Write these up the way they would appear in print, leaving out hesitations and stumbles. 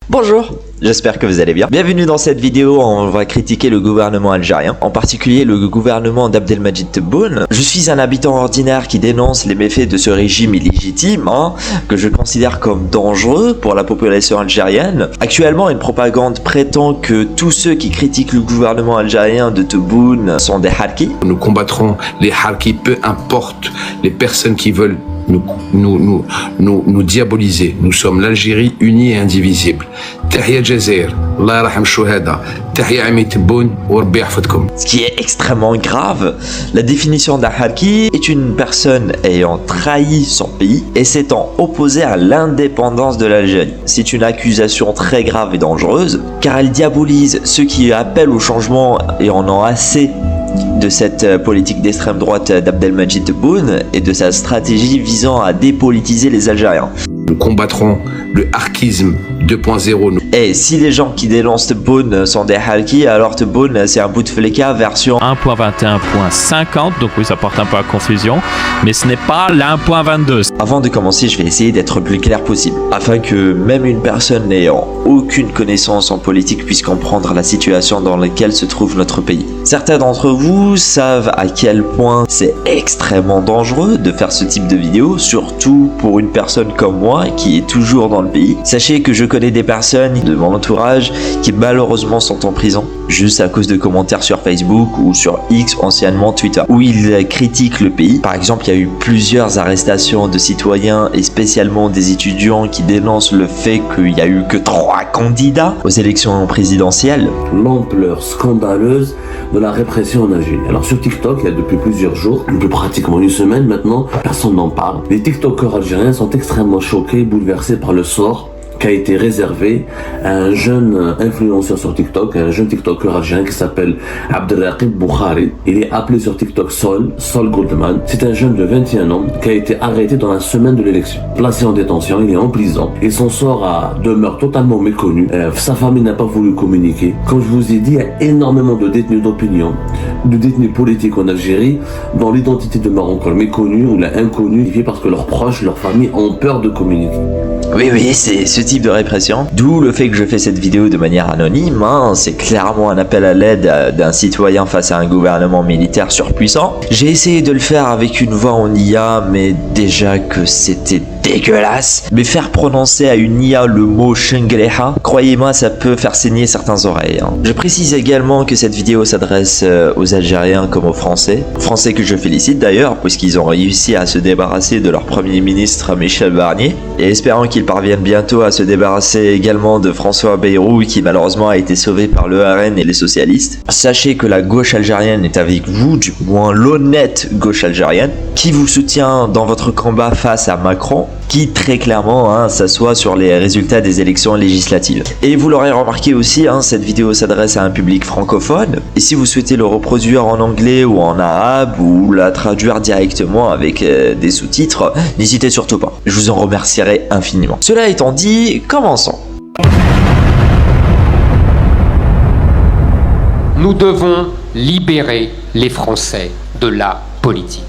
Bonjour, j'espère que vous allez bien. Bienvenue dans cette vidéo, on va critiquer le gouvernement algérien, en particulier le gouvernement d'Abdelmadjid Tebboune. Je suis un habitant ordinaire qui dénonce les méfaits de ce régime illégitime, que je considère comme dangereux pour la population algérienne. Actuellement, une propagande prétend que tous ceux qui critiquent le gouvernement algérien de Tebboune sont des harkis. Nous combattrons les harkis, peu importe les personnes qui veulent nous diaboliser. Nous sommes l'Algérie unie et indivisible. Tahia Jazair, Allah yarham shuhada, Tahia Ami Tebboune, wa Rabbi yahfadkoum. Ce qui est extrêmement grave, la définition d'un harki est une personne ayant trahi son pays et s'étant opposée à l'indépendance de l'Algérie. C'est une accusation très grave et dangereuse car elle diabolise ceux qui appellent au changement et en ont assez de cette politique d'extrême droite d'Abdelmadjid Tebboune et de sa stratégie visant à dépolitiser les Algériens. Nous combattrons le harkisme 2.0. Et si les gens qui dénoncent Tebboune sont des harkis, alors Tebboune c'est un Bouteflika version 1.21.50, donc oui ça porte un peu à confusion, mais ce n'est pas la 1.22. Avant de commencer, je vais essayer d'être le plus clair possible, afin que même une personne n'ayant aucune connaissance en politique puisse comprendre la situation dans laquelle se trouve notre pays. Certains d'entre vous savent à quel point c'est extrêmement dangereux de faire ce type de vidéo, surtout pour une personne comme moi qui est toujours dans le pays. Sachez que je connais des personnes de mon entourage qui malheureusement sont en prison juste à cause de commentaires sur Facebook ou sur X, anciennement Twitter, où ils critiquent le pays. Par exemple, il y a eu plusieurs arrestations de citoyens et spécialement des étudiants qui dénoncent le fait qu'il n'y a eu que 3 candidats aux élections présidentielles. L'ampleur scandaleuse de la répression en Algérie. Alors sur TikTok, il y a depuis plusieurs jours, depuis pratiquement une semaine maintenant, personne n'en parle. Les TikTokers algériens sont extrêmement choqués, bouleversés par le sort qui a été réservé à un jeune influenceur sur TikTok, un jeune TikToker algérien qui s'appelle Abdelraqib Boukhari. Il est appelé sur TikTok Sol Goldman. C'est un jeune de 21 ans qui a été arrêté dans la semaine de l'élection. Placé en détention, il est en prison et son sort demeure totalement méconnu. Sa famille n'a pas voulu communiquer. Comme je vous ai dit, il y a énormément de détenus d'opinion, de détenus politiques en Algérie dont l'identité demeure encore méconnue ou inconnue parce que leurs proches, leurs familles ont peur de communiquer. Oui, c'est ce type de répression. D'où le fait que je fais cette vidéo de manière anonyme. C'est clairement un appel à l'aide d'un citoyen face à un gouvernement militaire surpuissant. J'ai essayé de le faire avec une voix en IA, mais déjà que c'était dégueulasse. Mais faire prononcer à une IA le mot Shengleha, croyez-moi, ça peut faire saigner certaines oreilles. Je précise également que cette vidéo s'adresse aux Algériens comme aux Français. Français que je félicite d'ailleurs, puisqu'ils ont réussi à se débarrasser de leur Premier ministre Michel Barnier. Et espérons qu'ils parviennent bientôt à se débarrasser également de François Bayrou, qui malheureusement a été sauvé par le RN et les socialistes. Sachez que la gauche algérienne est avec vous, du moins l'honnête gauche algérienne, qui vous soutient dans votre combat face à Macron, qui très clairement s'assoit sur les résultats des élections législatives. Et vous l'aurez remarqué aussi, cette vidéo s'adresse à un public francophone, et si vous souhaitez le reproduire en anglais ou en arabe, ou la traduire directement avec des sous-titres, n'hésitez surtout pas, je vous en remercierai infiniment. Cela étant dit, commençons. Nous devons libérer les Français de la politique.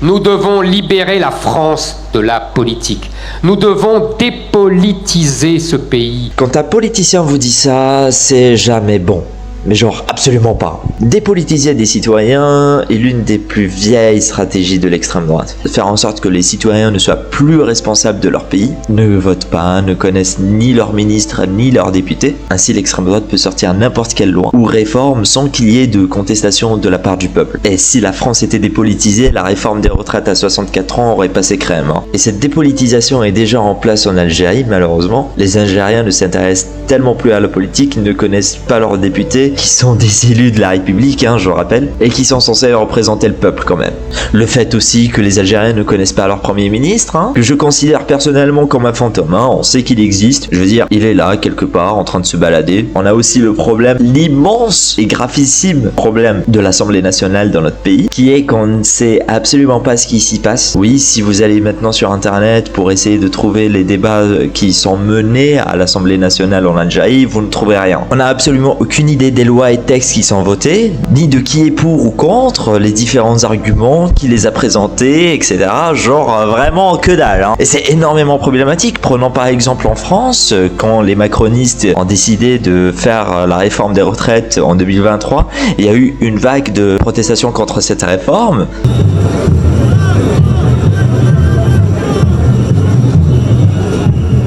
Nous devons libérer la France de la politique. Nous devons dépolitiser ce pays. Quand un politicien vous dit ça, c'est jamais bon. Mais genre absolument pas. Dépolitiser des citoyens est l'une des plus vieilles stratégies de l'extrême droite. De faire en sorte que les citoyens ne soient plus responsables de leur pays, ne votent pas, ne connaissent ni leurs ministres ni leurs députés. Ainsi l'extrême droite peut sortir n'importe quelle loi ou réforme sans qu'il y ait de contestation de la part du peuple. Et si la France était dépolitisée, la réforme des retraites à 64 ans aurait passé crème. Et cette dépolitisation est déjà en place en Algérie malheureusement. Les Algériens ne s'intéressent tellement plus à la politique, ne connaissent pas leurs députés, qui sont des élus de la République, je rappelle, et qui sont censés représenter le peuple quand même. Le fait aussi que les Algériens ne connaissent pas leur Premier ministre, que je considère personnellement comme un fantôme, on sait qu'il existe, je veux dire, il est là, quelque part, en train de se balader. On a aussi le problème, l'immense et gravissime problème de l'Assemblée nationale dans notre pays, qui est qu'on ne sait absolument pas ce qui s'y passe. Oui, si vous allez maintenant sur internet pour essayer de trouver les débats qui sont menés à l'Assemblée nationale en Algérie, vous ne trouverez rien. On n'a absolument aucune idée des des lois et textes qui sont votés, ni de qui est pour ou contre, les différents arguments, qui les a présentés, etc. Genre vraiment que dalle. Hein. Et c'est énormément problématique. Prenons par exemple en France, quand les macronistes ont décidé de faire la réforme des retraites en 2023, il y a eu une vague de protestations contre cette réforme.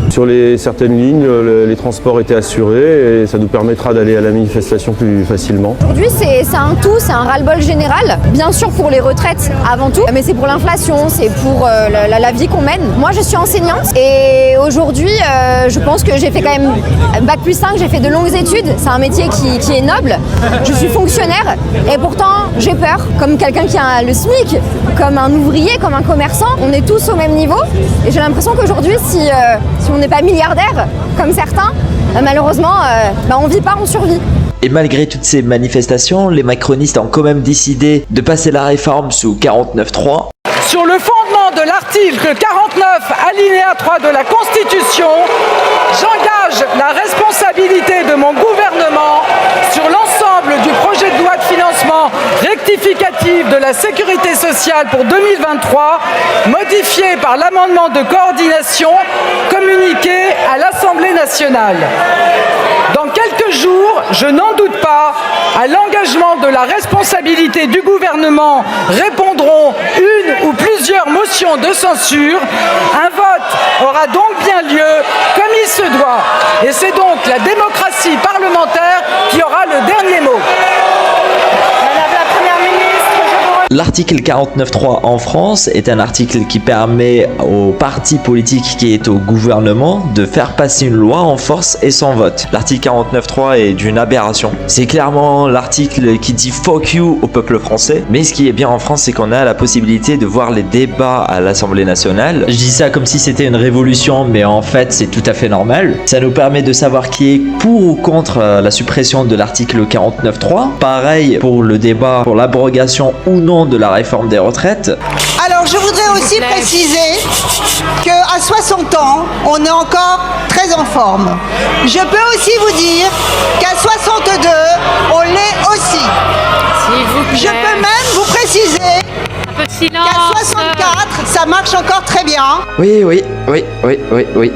Sur certaines lignes, les transports étaient assurés et ça nous permettra d'aller à la manifestation plus facilement. Aujourd'hui, c'est un tout, c'est un ras-le-bol général. Bien sûr pour les retraites avant tout, mais c'est pour l'inflation, c'est pour la vie qu'on mène. Moi, je suis enseignante et aujourd'hui, je pense que j'ai fait quand même Bac plus 5, j'ai fait de longues études. C'est un métier qui est noble. Je suis fonctionnaire et pourtant, j'ai peur. Comme quelqu'un qui a le SMIC, comme un ouvrier, comme un commerçant, on est tous au même niveau. Et j'ai l'impression qu'aujourd'hui, si on n'est pas milliardaire comme certains, malheureusement, on vit pas, on survit. Et malgré toutes ces manifestations, les macronistes ont quand même décidé de passer la réforme sous 49.3. Sur le fondement de l'article 49, alinéa 3 de la Constitution, j'engage la responsabilité de mon gouvernement sur l'ensemble du projet de loi de financement rectificatif de la sécurité sociale pour 2023, modifié par l'amendement de coordination communiqué à l'Assemblée nationale. Dans quelques jours, je n'en doute pas, à l'engagement de la responsabilité du gouvernement répondront une ou plusieurs motions de censure. Un vote aura donc bien lieu comme il se doit. Et c'est donc la démocratie parlementaire qui aura le dernier mot. Madame la Première ministre, je vous remercie. L'article 49.3 en France est un article qui permet au parti politique qui est au gouvernement de faire passer une loi en force et sans vote. L'article 49.3 est d'une aberration. C'est clairement l'article qui dit fuck you au peuple français. Mais ce qui est bien en France, c'est qu'on a la possibilité de voir les débats à l'Assemblée nationale. Je dis ça comme si c'était une révolution, mais en fait c'est tout à fait normal. Ça nous permet de savoir qui est pour ou contre la suppression de l'article 49.3. Pareil pour le débat pour l'abrogation ou non de la réforme des retraites. Alors je voudrais aussi préciser qu'à 60 ans, on est encore très en forme. Je peux aussi vous dire qu'à 62, on l'est aussi. Je peux même vous préciser qu'à 64, ça marche encore très bien. Oui,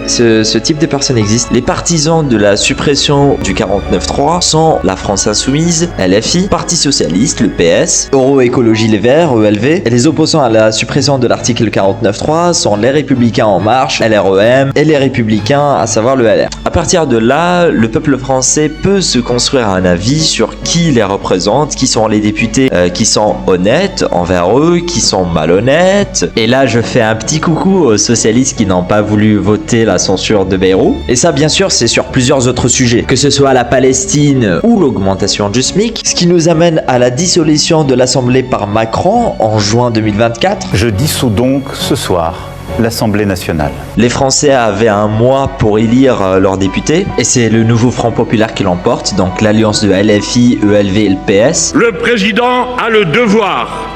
ce type de personnes existe. Les partisans de la suppression du 49.3 sont la France Insoumise, LFI, Parti Socialiste, le PS, Euro-Écologie Les Verts, ELV, et les opposants à la suppression de l'article 49.3 sont les Républicains En Marche, LREM, et les Républicains, à savoir le LR. À partir de là, le peuple français peut se construire un avis sur qui les représente, qui sont les députés qui sont honnêtes envers eux, qui sont malhonnêtes. Et là, je fais un petit coucou aux socialistes qui n'ont pas voulu voter la censure de Bayrou. Et ça, bien sûr, c'est sur plusieurs autres sujets, que ce soit la Palestine ou l'augmentation du SMIC, ce qui nous amène à la dissolution de l'Assemblée par Macron en juin 2024. Je dissous donc ce soir l'Assemblée nationale. Les Français avaient un mois pour élire leurs députés et c'est le nouveau Front populaire qui l'emporte, donc l'alliance de LFI, ELV et le PS. Le président a le devoir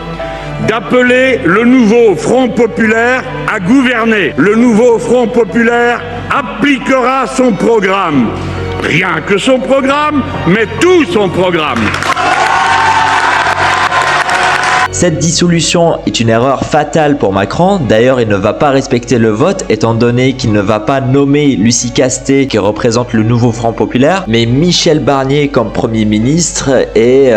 d'appeler le nouveau Front populaire à gouverner. Le nouveau Front populaire appliquera son programme. Rien que son programme, mais tout son programme. Cette dissolution est une erreur fatale pour Macron. D'ailleurs, il ne va pas respecter le vote étant donné qu'il ne va pas nommer Lucie Castet qui représente le nouveau Front populaire, mais Michel Barnier comme Premier ministre et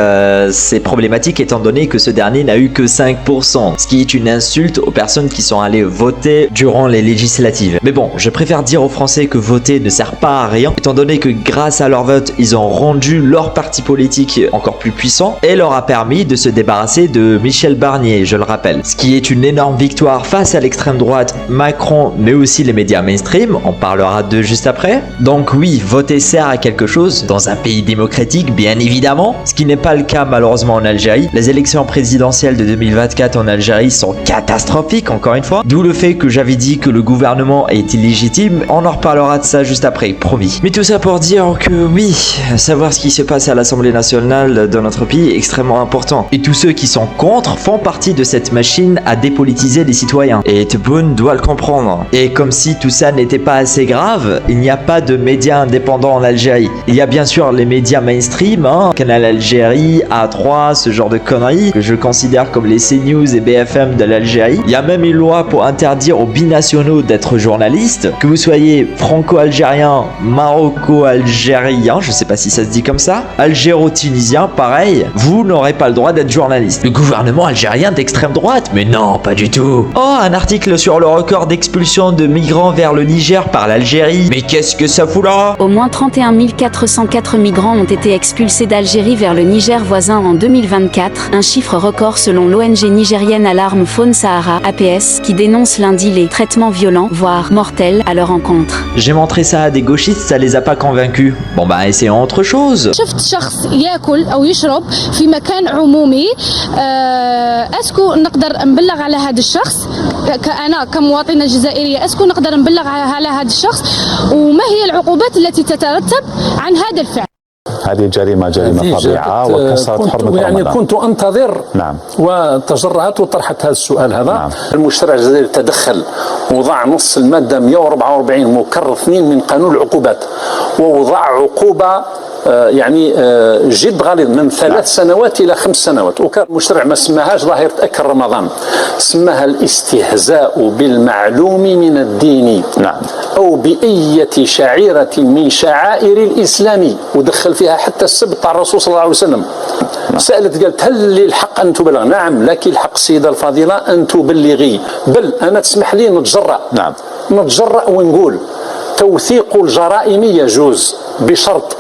c'est problématique étant donné que ce dernier n'a eu que 5%, ce qui est une insulte aux personnes qui sont allées voter durant les législatives. Mais bon, je préfère dire aux Français que voter ne sert pas à rien étant donné que grâce à leur vote, ils ont rendu leur parti politique encore plus puissant et leur a permis de se débarrasser de Michel Barnier, je le rappelle. Ce qui est une énorme victoire face à l'extrême droite, Macron, mais aussi les médias mainstream, on parlera d'eux juste après. Donc oui, voter sert à quelque chose, dans un pays démocratique bien évidemment, ce qui n'est pas le cas malheureusement en Algérie. Les élections présidentielles de 2024 en Algérie sont catastrophiques encore une fois, d'où le fait que j'avais dit que le gouvernement est illégitime, on en reparlera de ça juste après, promis. Mais tout ça pour dire que oui, savoir ce qui se passe à l'Assemblée nationale de notre pays est extrêmement important. Et tous ceux qui sont contre contre, font partie de cette machine à dépolitiser les citoyens. Et Tebboune doit le comprendre. Et comme si tout ça n'était pas assez grave, il n'y a pas de médias indépendants en Algérie. Il y a bien sûr les médias mainstream, Canal Algérie, A3, ce genre de conneries, que je considère comme les CNews et BFM de l'Algérie. Il y a même une loi pour interdire aux binationaux d'être journalistes, que vous soyez franco-algérien, maroco-algérien, je sais pas si ça se dit comme ça, algéro-tunisien, pareil, vous n'aurez pas le droit d'être journaliste. Le gouvernement algérien d'extrême droite? Mais non, pas du tout. Oh, un article sur le record d'expulsion de migrants vers le Niger par l'Algérie. Mais qu'est-ce que ça fout là? Au moins 31 404 migrants ont été expulsés d'Algérie vers le Niger voisin en 2024, un chiffre record selon l'ONG nigérienne Alarme Faune Sahara, APS, qui dénonce lundi les traitements violents, voire mortels, à leur encontre. J'ai montré ça à des gauchistes, ça les a pas convaincus. Bon bah essayons autre chose. شفت شخص ياكل او يشرب في مكان عمومي اسكو نقدر نبلغ على هذا الشخص كأنا كمواطنة جزائرية اسكو نقدر نبلغ على هذا الشخص وما هي العقوبات التي تترتب عن هذا الفعل. هذه جريمة فظيعة وكسرت حرمة يعني رمضان. كنت أنتظر نعم. وتجرأت وطرحت هذا السؤال هذا. نعم. المشرع الجزائري تدخل وضع نص المادة 144 مكرر 2 من قانون العقوبات ووضع عقوبة يعني جد غليظ من 3 سنوات إلى 5 سنوات. وكان المشرع ما سماهاش ظاهرة أكل رمضان، سماها الاستهزاء بالمعلوم من الدين. نعم. أو بأية شعيرة من شعائر الإسلام، ودخل فيها حتى السب تاع الرسول صلى الله عليه وسلم. سألت قالت هل لي الحق أن تبلغ؟ نعم لك الحق السيدة الفاضلة أن تبلغي، بل أنا تسمح لي نتجرأ. نعم. نتجرأ ونقول توثيق الجرائم يجوز بشرط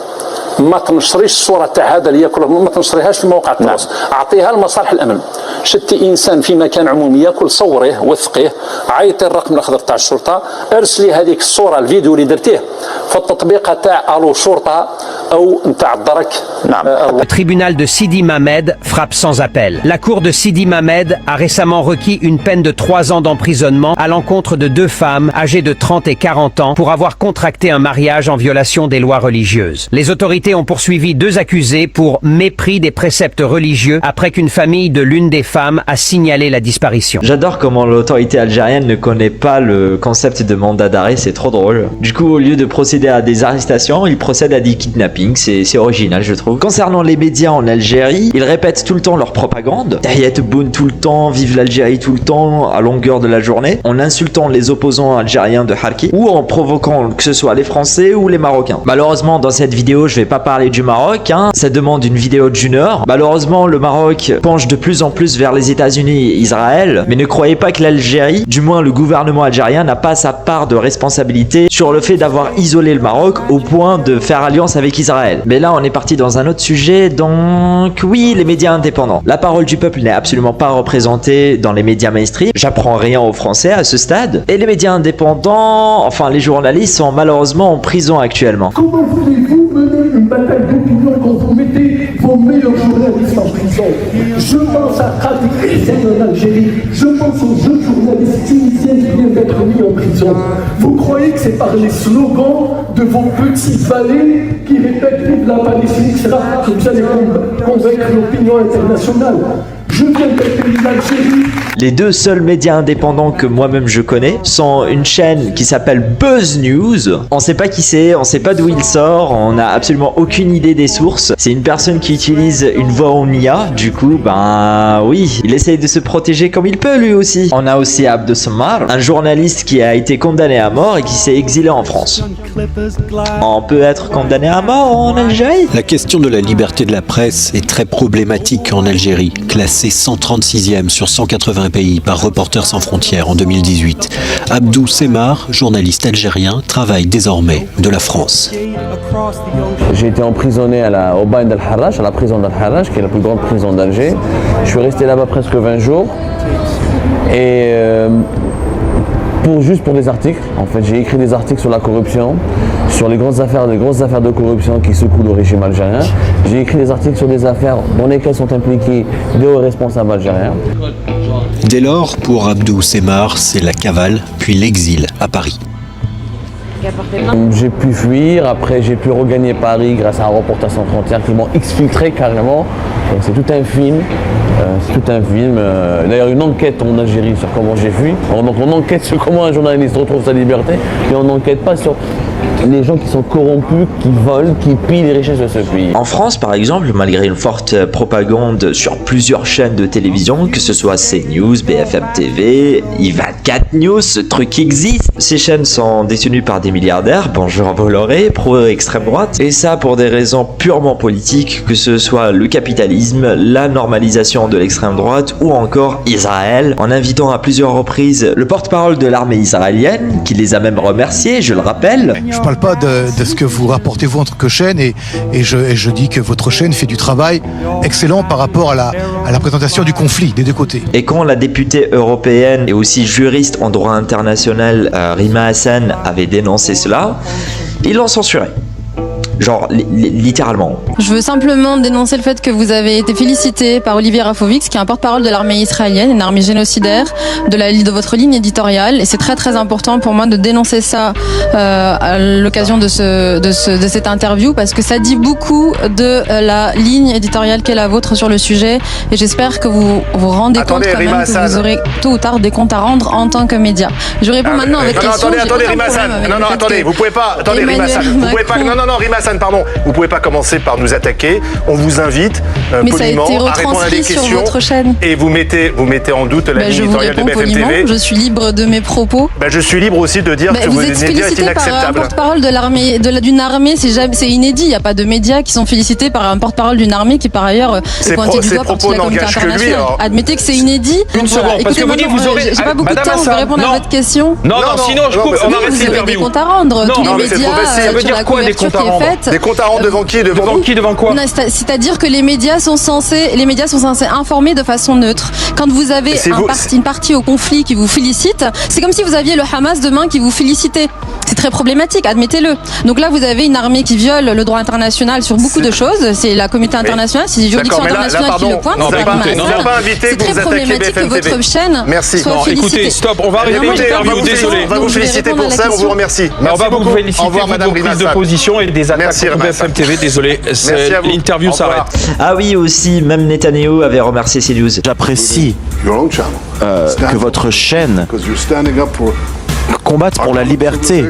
ما تنشريش الصورة تاع هذا اللي ياكل، ما تنشريهاش في مواقع التواصل. اعطيها لمصالح الامن. شتي انسان في مكان عمومي ياكل، صوريه وثقيه، عيطي الرقم الاخضر تاع الشرطه، ارسلي هذيك الصوره الفيديو اللي درتيه في التطبيق تاع الو شرطه او نتاع الدرك. Le tribunal de Sidi Mamed frappe sans appel. La cour de Sidi Mamed a récemment requis une peine de 3 ans d'emprisonnement à l'encontre de 2 femmes âgées de 30 et 40 ans pour avoir contracté un mariage en violation des lois religieuses. Les autorités ont poursuivi 2 accusés pour mépris des préceptes religieux après qu'une famille de l'une des femmes a signalé la disparition. J'adore comment l'autorité algérienne ne connaît pas le concept de mandat d'arrêt, c'est trop drôle. Du coup, au lieu de procéder à des arrestations, ils procèdent à des kidnappings, c'est original je trouve. Concernant les médias en Algérie, ils répètent tout le temps leur propagande. Tahia Tebboune tout le temps, vive l'Algérie tout le temps, à longueur de la journée, en insultant les opposants algériens de Harki, ou en provoquant que ce soit les Français ou les Marocains. Malheureusement, dans cette vidéo, je vais pas parler du Maroc, ça demande une vidéo d'1 heure. Malheureusement, le Maroc penche de plus en plus vers les États-Unis et Israël, mais ne croyez pas que l'Algérie, du moins le gouvernement algérien, n'a pas sa part de responsabilité sur le fait d'avoir isolé le Maroc au point de faire alliance avec Israël. Mais là, on est parti dans un autre sujet, donc oui, les médias indépendants. La parole du peuple n'est absolument pas représentée dans les médias mainstream. J'apprends rien aux Français à ce stade. Et les médias indépendants, enfin les journalistes, sont malheureusement en prison actuellement. Comment voulez-vous mener une bataille d'opinion quand vous mettez vos meilleurs journalistes en prison? Je pense à Khalid Hussein en Algérie, je pense aux 2 journalistes tunisiens qui viennent d'être mis en prison. Vous croyez que c'est par les slogans de vos petits valets qui répètent vive la Palestine, etc., que vous allez convaincre l'opinion internationale? Je viens d'un pays d'Algérie. Les 2 seuls médias indépendants que moi-même je connais sont une chaîne qui s'appelle Buzz News. On sait pas qui c'est, on sait pas d'où il sort, on n'a absolument aucune idée des sources. C'est une personne qui utilise une voix en IA, du coup, ben oui, il essaye de se protéger comme il peut lui aussi. On a aussi Abdou Samar, un journaliste qui a été condamné à mort et qui s'est exilé en France. On peut être condamné à mort en Algérie? La question de la liberté de la presse est très problématique en Algérie, classée 136e sur 180 pays par Reporters sans frontières en 2018. Abdou Semar, journaliste algérien, travaille désormais de la France. J'ai été emprisonné au Bain d'Al-Harrach, à la prison d'Al-Harrach, qui est la plus grande prison d'Alger. Je suis resté là-bas presque 20 jours. Et juste pour des articles, en fait, j'ai écrit des articles sur la corruption, sur les grosses affaires de corruption qui secouent le régime algérien. J'ai écrit des articles sur des affaires dans lesquelles sont impliqués des hauts responsables algériens. Dès lors, pour Abdou Semar, c'est la cavale, puis l'exil à Paris. J'ai pu fuir, après j'ai pu regagner Paris grâce à un Reporters sans frontières qui m'ont exfiltré carrément Donc c'est tout un film. D'ailleurs, une enquête en Algérie sur comment j'ai fui. Donc on enquête sur comment un journaliste retrouve sa liberté, mais on n'enquête pas sur les gens qui sont corrompus, qui volent, qui pillent les richesses de ce pays. En France, par exemple, malgré une forte propagande sur plusieurs chaînes de télévision, que ce soit CNews, BFM TV, I24 News, ce truc existe. Ces chaînes sont détenues par des milliardaires, bonjour Bolloré, pro-extrême droite, et ça pour des raisons purement politiques, que ce soit le capitalisme, la normalisation de l'extrême droite ou encore Israël, en invitant à plusieurs reprises le porte-parole de l'armée israélienne, qui les a même remerciés, je le rappelle. Je parle pas de ce que vous rapportez vous en tant que chaîne et je dis que votre chaîne fait du travail excellent par rapport à la présentation du conflit des deux côtés. Et quand la députée européenne et aussi juriste en droit international Rima Hassan avait dénoncé cela, ils l'ont censuré. Genre, littéralement. Je veux simplement dénoncer le fait que vous avez été félicité par Olivier Rafovix, qui est un porte-parole de l'armée israélienne, une armée génocidaire, de votre ligne éditoriale. Et c'est très très important pour moi de dénoncer ça à l'occasion de cette interview, parce que ça dit beaucoup de la ligne éditoriale qu'est la vôtre sur le sujet. Et j'espère que vous vous rendez compte quand même que vous aurez tôt ou tard des comptes à rendre en tant que média. Je réponds maintenant avec question. Attendez, Rima Hassan. Non, attendez, vous pouvez pas. Attendez, Rima Hassan. Vous pouvez pas. Non, Rima Hassan. Pardon, vous pouvez pas commencer par nous attaquer. On vous invite poliment à répondre à des questions. Sur votre chaîne. Et vous mettez en doute la ligne éditoriale de BFM TV. Je suis libre de mes propos. Je suis libre aussi de dire que vous êtes félicité par un porte-parole de l'armée, d'une armée, c'est inédit. Il n'y a pas de médias qui sont félicités par un porte-parole d'une armée qui par ailleurs est pointé du doigt par toute la communauté internationale. Admettez que c'est inédit. Une seconde, parce que vous dites vous aurez. J'ai pas beaucoup de temps, je vais répondre à votre question. Non, sinon je coupe. On arrête l'interview. Vous avez des comptes à rendre. Tous les médias. Ça veut dire quoi des comptes à rendre? Des comptes à rendre devant qui? Devant quoi? C'est-à-dire que les médias sont censés informer de façon neutre. Quand vous avez une partie au conflit qui vous félicite, c'est comme si vous aviez le Hamas demain qui vous félicitait. C'est très problématique, admettez-le. Donc là, vous avez une armée qui viole le droit international sur beaucoup de choses. C'est la communauté internationale, c'est les juridictions internationales qui le pointent. C'est très problématique que votre chaîne soit félicitée. Écoutez, stop, on va arrêter l'interview, désolé. On va vous féliciter pour ça, on vous remercie. On va vous féliciter pour vos prises de position et des attaques de BFM TV. Désolé, l'interview s'arrête. Ah oui, aussi, même Netanyahou avait remercié CNews. J'apprécie que votre chaîne combatte pour la liberté,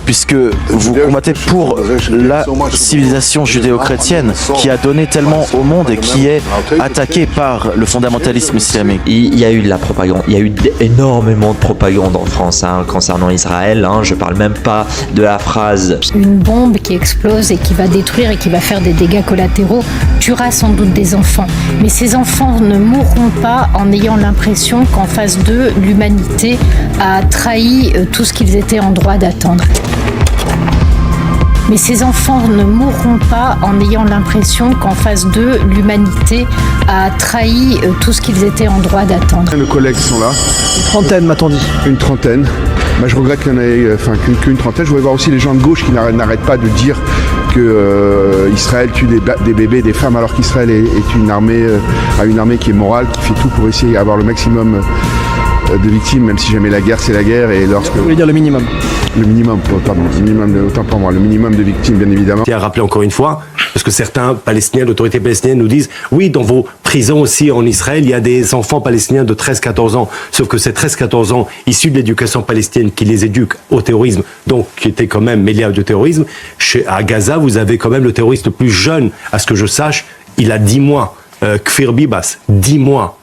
puisque vous combattez pour la civilisation judéo-chrétienne qui a donné tellement au monde et qui est attaquée par le fondamentalisme islamique. Il y a eu de la propagande, il y a eu énormément de propagande en France concernant Israël. Je parle même pas de la phrase une bombe qui explose et qui va détruire et qui va faire des dégâts collatéraux tuera sans doute des enfants. Mais ces enfants ne mourront pas en ayant l'impression qu'en face d'eux, l'humanité a trahi tout ce qu'ils étaient en droit d'attendre. Mais ces enfants ne mourront pas en ayant l'impression qu'en face d'eux, l'humanité a trahi tout ce qu'ils étaient en droit d'attendre. Nos collègues sont là. Une trentaine, m'a-t-on dit. Une trentaine. Je regrette qu'il n'y en ait qu'une trentaine. Je voudrais voir aussi les gens de gauche qui n'arrêtent pas de dire que Israël tue des bébés, des femmes, alors qu'Israël est une armée qui est morale, qui fait tout pour essayer d'avoir le maximum de victimes, même si jamais la guerre c'est la guerre. Et lorsque vous voulez dire le minimum? Le minimum, pardon, autant pour moi, le minimum de victimes, bien évidemment. Je tiens à rappeler encore une fois, parce que certains Palestiniens, l'autorité palestinienne nous disent oui, dans vos prisons aussi en Israël, il y a des enfants palestiniens de 13-14 ans. Sauf que ces 13-14 ans issus de l'éducation palestinienne qui les éduque au terrorisme, donc qui étaient quand même mêlés à du terrorisme, à Gaza, vous avez quand même le terroriste le plus jeune, à ce que je sache, il a 10 mois. Kfir Bibas, 10 mois.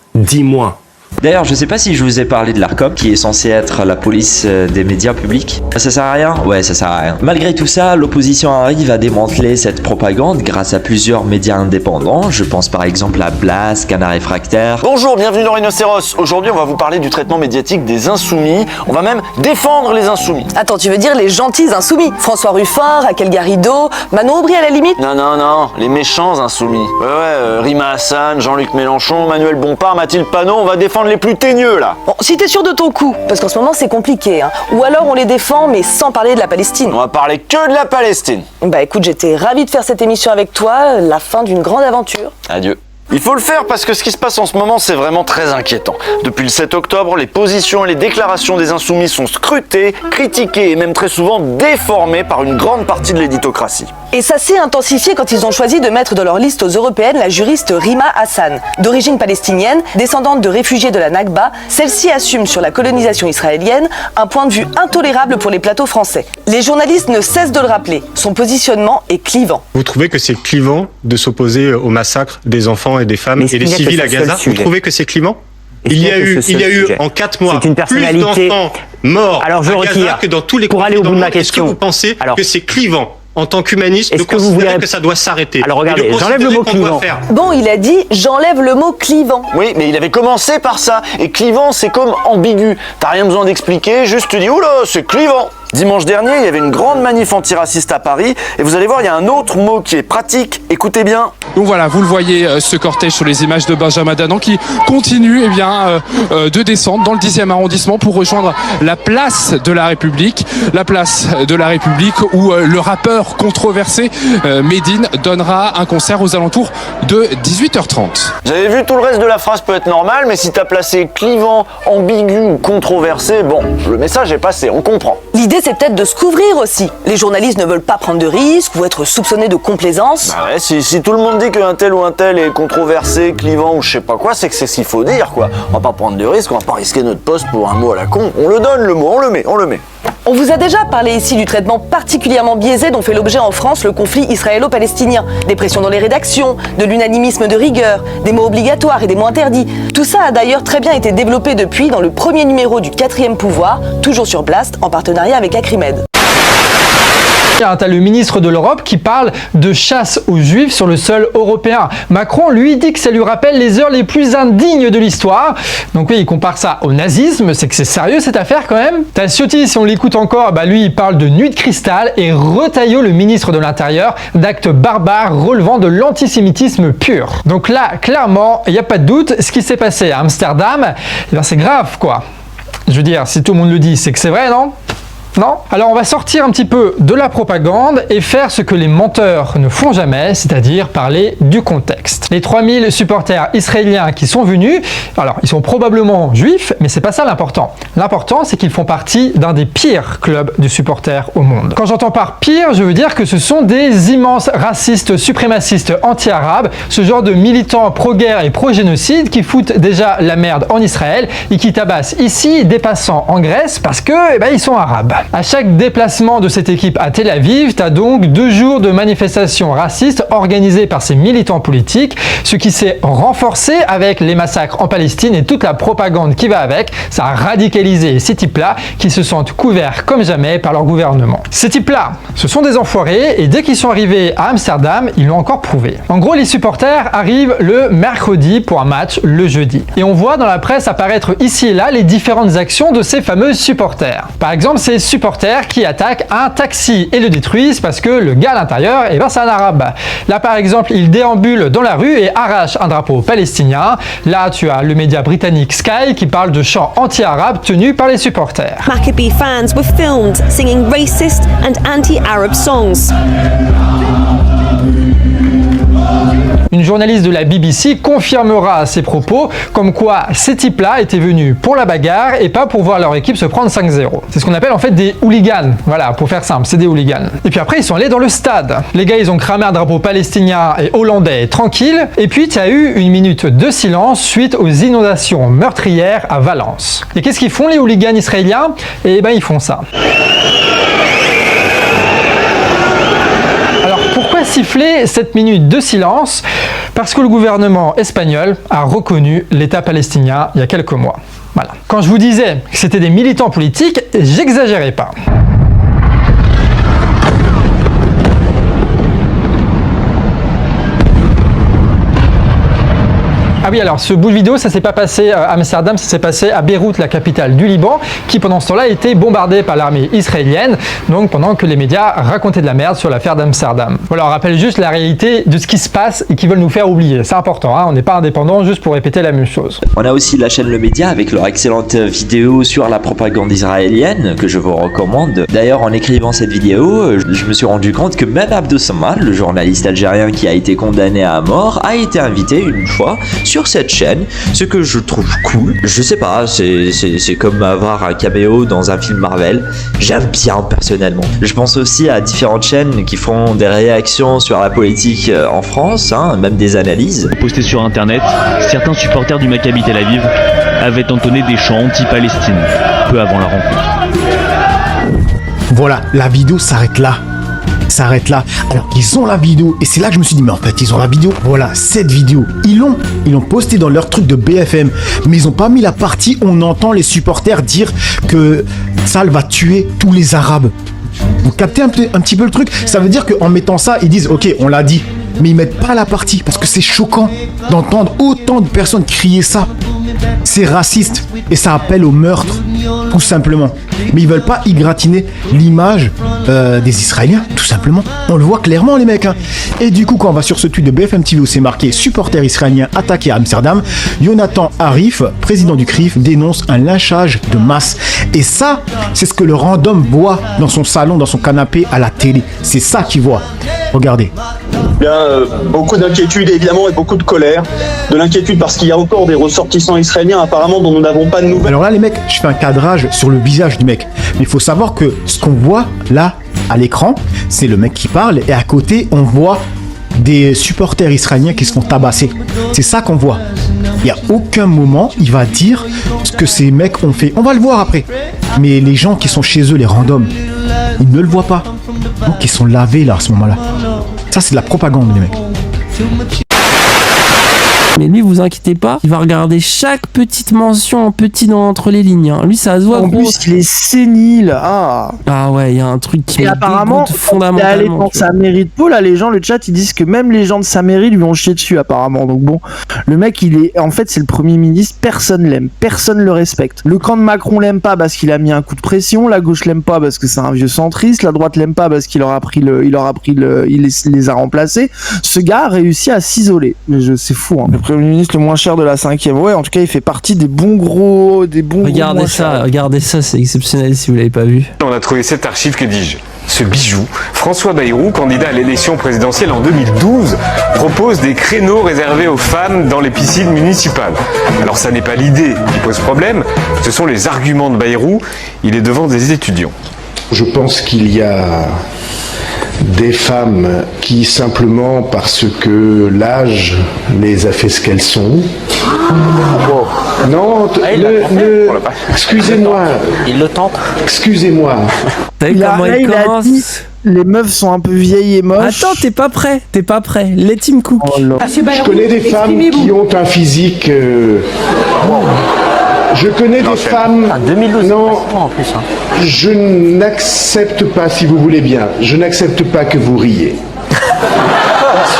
D'ailleurs, je sais pas si je vous ai parlé de l'ARCOM, qui est censé être la police des médias publics. Ça sert à rien? Ouais, ça sert à rien. Malgré tout ça, l'opposition arrive à démanteler cette propagande grâce à plusieurs médias indépendants. Je pense par exemple à Blast, Canard Réfractaire. Bonjour, bienvenue dans Rhinocéros. Aujourd'hui, on va vous parler du traitement médiatique des insoumis. On va même défendre les insoumis. Attends, tu veux dire les gentils insoumis? François Ruffin, Raquel Garrido, Manon Aubry à la limite? Non, les méchants insoumis. Ouais, Rima Hassan, Jean-Luc Mélenchon, Manuel Bompard, Mathilde Panot, on va défendre les plus teigneux là. Bon, si t'es sûr de ton coup, parce qu'en ce moment c'est compliqué, ou alors on les défend mais sans parler de la Palestine. On va parler que de la Palestine. Écoute, j'étais ravie de faire cette émission avec toi, la fin d'une grande aventure. Adieu. Il faut le faire parce que ce qui se passe en ce moment, c'est vraiment très inquiétant. Depuis le 7 octobre, les positions et les déclarations des insoumis sont scrutées, critiquées et même très souvent déformées par une grande partie de l'éditocratie. Et ça s'est intensifié quand ils ont choisi de mettre dans leur liste aux européennes la juriste Rima Hassan. D'origine palestinienne, descendante de réfugiés de la Nakba, celle-ci assume sur la colonisation israélienne un point de vue intolérable pour les plateaux français. Les journalistes ne cessent de le rappeler, son positionnement est clivant. Vous trouvez que c'est clivant de s'opposer au massacre des enfants et des femmes et des civils à Gaza? Vous trouvez que c'est clivant? Il y a eu en 4 mois plus d'enfants morts à Gaza que dans tous les conflits dans le monde. Est-ce que vous pensez que c'est clivant en tant qu'humaniste de considérer que ça doit s'arrêter? Alors regardez, j'enlève le mot clivant. Bon, il a dit j'enlève le mot clivant. Oui, mais il avait commencé par ça. Et clivant, c'est comme ambigu. T'as rien besoin d'expliquer, juste tu dis oula, c'est clivant. Dimanche dernier, il y avait une grande manif antiraciste à Paris. Et vous allez voir, il y a un autre mot qui est pratique. Écoutez bien. Donc voilà, vous le voyez, ce cortège sur les images de Benjamin Danan qui continue de descendre dans le 10e arrondissement pour rejoindre la place de la République. La place de la République où le rappeur controversé Medine donnera un concert aux alentours de 18h30. J'avais vu tout le reste de la phrase peut être normal, mais si t'as placé clivant, ambigu ou controversé, bon, le message est passé, on comprend. L'idée, c'est peut-être de se couvrir aussi. Les journalistes ne veulent pas prendre de risques ou être soupçonnés de complaisance. Bah ouais, si tout le monde dit qu'un tel ou un tel est controversé, clivant ou je sais pas quoi, c'est que c'est ce qu'il faut dire, quoi. On va pas prendre de risques, on va pas risquer notre poste pour un mot à la con. On le donne, le mot, on le met. On vous a déjà parlé ici du traitement particulièrement biaisé dont fait l'objet en France le conflit israélo-palestinien. Des pressions dans les rédactions, de l'unanimisme de rigueur, des mots obligatoires et des mots interdits. Tout ça a d'ailleurs très bien été développé depuis dans le premier numéro du 4e pouvoir, toujours sur Blast, en partenariat avec Acrimed. T'as le ministre de l'Europe qui parle de chasse aux juifs sur le sol européen. Macron lui dit que ça lui rappelle les heures les plus indignes de l'histoire. Donc oui, il compare ça au nazisme, c'est que c'est sérieux cette affaire quand même. T'as Ciotti, si on l'écoute encore, lui il parle de nuit de cristal et Retailleau, le ministre de l'Intérieur, d'actes barbares relevant de l'antisémitisme pur. Donc là, clairement, il n'y a pas de doute, ce qui s'est passé à Amsterdam, c'est grave quoi. Je veux dire, si tout le monde le dit, c'est que c'est vrai, non ? Non? Alors on va sortir un petit peu de la propagande et faire ce que les menteurs ne font jamais, c'est-à-dire parler du contexte. Les 3000 supporters israéliens qui sont venus, alors ils sont probablement juifs, mais c'est pas ça l'important. L'important, c'est qu'ils font partie d'un des pires clubs de supporters au monde. Quand j'entends par pire, je veux dire que ce sont des immenses racistes, suprémacistes anti-arabes, ce genre de militants pro-guerre et pro-génocide qui foutent déjà la merde en Israël et qui tabassent ici des passants en Grèce parce que, ils sont arabes. À chaque déplacement de cette équipe à Tel Aviv, tu as donc 2 jours de manifestations racistes organisées par ces militants politiques, ce qui s'est renforcé avec les massacres en Palestine et toute la propagande qui va avec. Ça a radicalisé ces types-là qui se sentent couverts comme jamais par leur gouvernement. Ces types-là, ce sont des enfoirés et dès qu'ils sont arrivés à Amsterdam, ils l'ont encore prouvé. En gros, les supporters arrivent le mercredi pour un match le jeudi. Et on voit dans la presse apparaître ici et là les différentes actions de ces fameux supporters. Par exemple, ces supporters qui attaquent un taxi et le détruisent parce que le gars à l'intérieur, c'est un arabe. Là par exemple, il déambule dans la rue et arrache un drapeau palestinien. Là tu as le média britannique Sky qui parle de chants anti-arabes tenus par les supporters. Maccabi fans were filmed singing racist and anti-Arab songs. Une journaliste de la BBC confirmera ces propos, comme quoi ces types-là étaient venus pour la bagarre et pas pour voir leur équipe se prendre 5-0. C'est ce qu'on appelle en fait des hooligans. Voilà, pour faire simple, c'est des hooligans. Et puis après, ils sont allés dans le stade. Les gars, ils ont cramé un drapeau palestinien et hollandais tranquille. Et puis, tu as eu une minute de silence suite aux inondations meurtrières à Valence. Et qu'est-ce qu'ils font les hooligans israéliens? Ils font ça. Pourquoi siffler cette minute de silence? Parce que le gouvernement espagnol a reconnu l'État palestinien il y a quelques mois. Voilà. Quand je vous disais que c'était des militants politiques, j'exagérais pas. Ah oui, alors ce bout de vidéo, ça s'est pas passé à Amsterdam, ça s'est passé à Beyrouth, la capitale du Liban, qui pendant ce temps-là a été bombardée par l'armée israélienne, donc pendant que les médias racontaient de la merde sur l'affaire d'Amsterdam. Voilà, on rappelle juste la réalité de ce qui se passe et qui veulent nous faire oublier. C'est important, hein, on n'est pas indépendant juste pour répéter la même chose. On a aussi la chaîne Le Média avec leur excellente vidéo sur la propagande israélienne que je vous recommande. D'ailleurs, en écrivant cette vidéo, je me suis rendu compte que même Abdou Samad, le journaliste algérien qui a été condamné à mort, a été invité une fois sur cette chaîne, ce que je trouve cool. Je sais pas, c'est comme avoir un caméo dans un film Marvel. J'aime bien personnellement. Je pense aussi à différentes chaînes qui font des réactions sur la politique en France, hein, même des analyses. Posté sur internet, certains supporters du Maccabi Tel Aviv avaient entonné des chants anti-Palestine peu avant la rencontre. Voilà, la vidéo s'arrête là. S'arrête là. Alors, ils ont la vidéo, et c'est là que je me suis dit, mais en fait, ils ont la vidéo. Voilà, cette vidéo, ils l'ont posté dans leur truc de BFM, mais ils ont pas mis la partie où on entend les supporters dire que Sal va tuer tous les Arabes. Vous captez un petit peu le truc? Ça veut dire qu'en mettant ça, ils disent, ok, on l'a dit, mais ils mettent pas la partie, parce que c'est choquant d'entendre autant de personnes crier ça. C'est raciste, et ça appelle au meurtre, tout simplement. Mais ils veulent pas égratiner l'image des Israéliens, tout simplement. On le voit clairement, les mecs. Hein. Et du coup, quand on va sur ce tweet de BFM TV où c'est marqué « Supporters israéliens attaqués à Amsterdam », Jonathan Arif, président du CRIF, dénonce un lynchage de masse. Et ça, c'est ce que le random voit dans son salon, dans son canapé, à la télé. C'est ça qu'il voit. Regardez. Beaucoup d'inquiétude évidemment et beaucoup de colère. De l'inquiétude parce qu'il y a encore des ressortissants israéliens apparemment dont nous n'avons pas de nouvelles. Alors là les mecs, je fais un cadrage sur le visage du mec. Mais il faut savoir que ce qu'on voit là à l'écran, c'est le mec qui parle et à côté on voit des supporters israéliens qui se font tabasser. C'est ça qu'on voit. Il n'y a aucun moment il va dire ce que ces mecs ont fait. On va le voir après. Mais les gens qui sont chez eux, les randoms, ils ne le voient pas. Donc ils sont lavés là à ce moment-là. Ça c'est de la propagande les mecs. Mais lui, vous inquiétez pas, il va regarder chaque petite mention en petit entre les lignes. Hein. Lui, ça se voit. En plus, il est sénile. Ah ouais, il y a un truc qui me dégoûte fondamentalement. Il est allé dans sa mairie de Pau, là, les gens, le chat, ils disent que même les gens de sa mairie lui ont chié dessus, apparemment. Donc bon, le mec, en fait, c'est le Premier ministre, personne l'aime, personne le respecte. Le camp de Macron l'aime pas parce qu'il a mis un coup de pression, la gauche l'aime pas parce que c'est un vieux centriste, la droite l'aime pas parce qu'il les a remplacés. Ce gars a réussi à s'isoler. Mais c'est fou, hein. Le Premier ministre le moins cher de la 5e. Ouais, en tout cas, il fait partie des bons gros. Regardez ça, c'est exceptionnel si vous l'avez pas vu. On a trouvé cette archive, que dis-je, ce bijou. François Bayrou, candidat à l'élection présidentielle en 2012, propose des créneaux réservés aux femmes dans les piscines municipales. Alors ça n'est pas l'idée qui pose problème, ce sont les arguments de Bayrou. Il est devant des étudiants. Je pense qu'il y a des femmes qui, simplement parce que l'âge les a fait ce qu'elles sont. Non, excusez-moi. Il le tente. Excusez-moi. Il a dit, les meufs sont un peu vieilles et moches. Attends, t'es pas prêt. Let him cook. Je connais des femmes qui ont un physique. Je connais des femmes. 2012. Non, en plus, hein. Je n'accepte pas, si vous voulez bien, je n'accepte pas que vous riez. Parce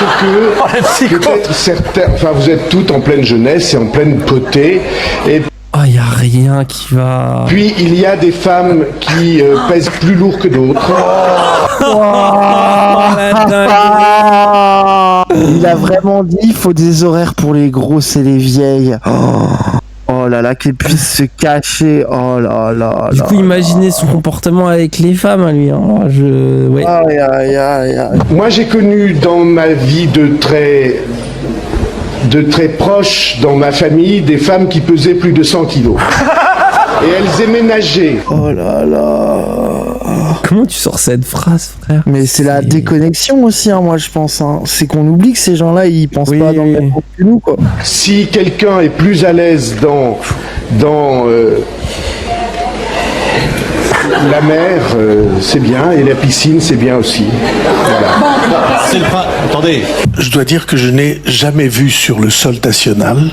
que peut-être certains, enfin, vous êtes toutes en pleine jeunesse et en pleine beauté. Et il n'y a rien qui va. Puis il y a des femmes qui pèsent plus lourd que d'autres. Il a vraiment dit il faut des horaires pour les grosses et les vieilles. Oh là là, qu'elle puisse se cacher. Oh là là. Du coup, imaginez son comportement avec les femmes à lui. Hein. Ouais. Moi, j'ai connu dans ma vie de très proches dans ma famille des femmes qui pesaient plus de 100 kilos. Et elles aimaient nager. Oh là là. Comment tu sors cette phrase, frère? Mais c'est la déconnexion aussi, hein, moi je pense. Hein. C'est qu'on oublie que ces gens-là, ils pensent pas dans le même sens que nous, quoi. Si quelqu'un est plus à l'aise dans la mer, c'est bien, et la piscine, c'est bien aussi. Voilà. Attendez. Je dois dire que je n'ai jamais vu sur le sol national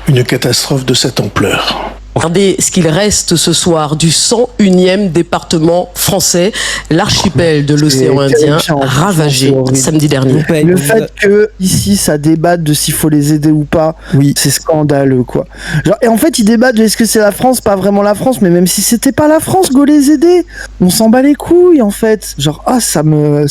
une catastrophe de cette ampleur. Regardez ce qu'il reste ce soir du 101e département français, l'archipel de l'océan Indien, ravagé samedi dernier. Le fait que ici ça débatte de s'il faut les aider ou pas, c'est scandaleux quoi. Genre, et en fait ils débattent de est-ce que c'est la France, pas vraiment la France, mais même si c'était pas la France, go les aider. On s'en bat les couilles en fait. Genre ça me,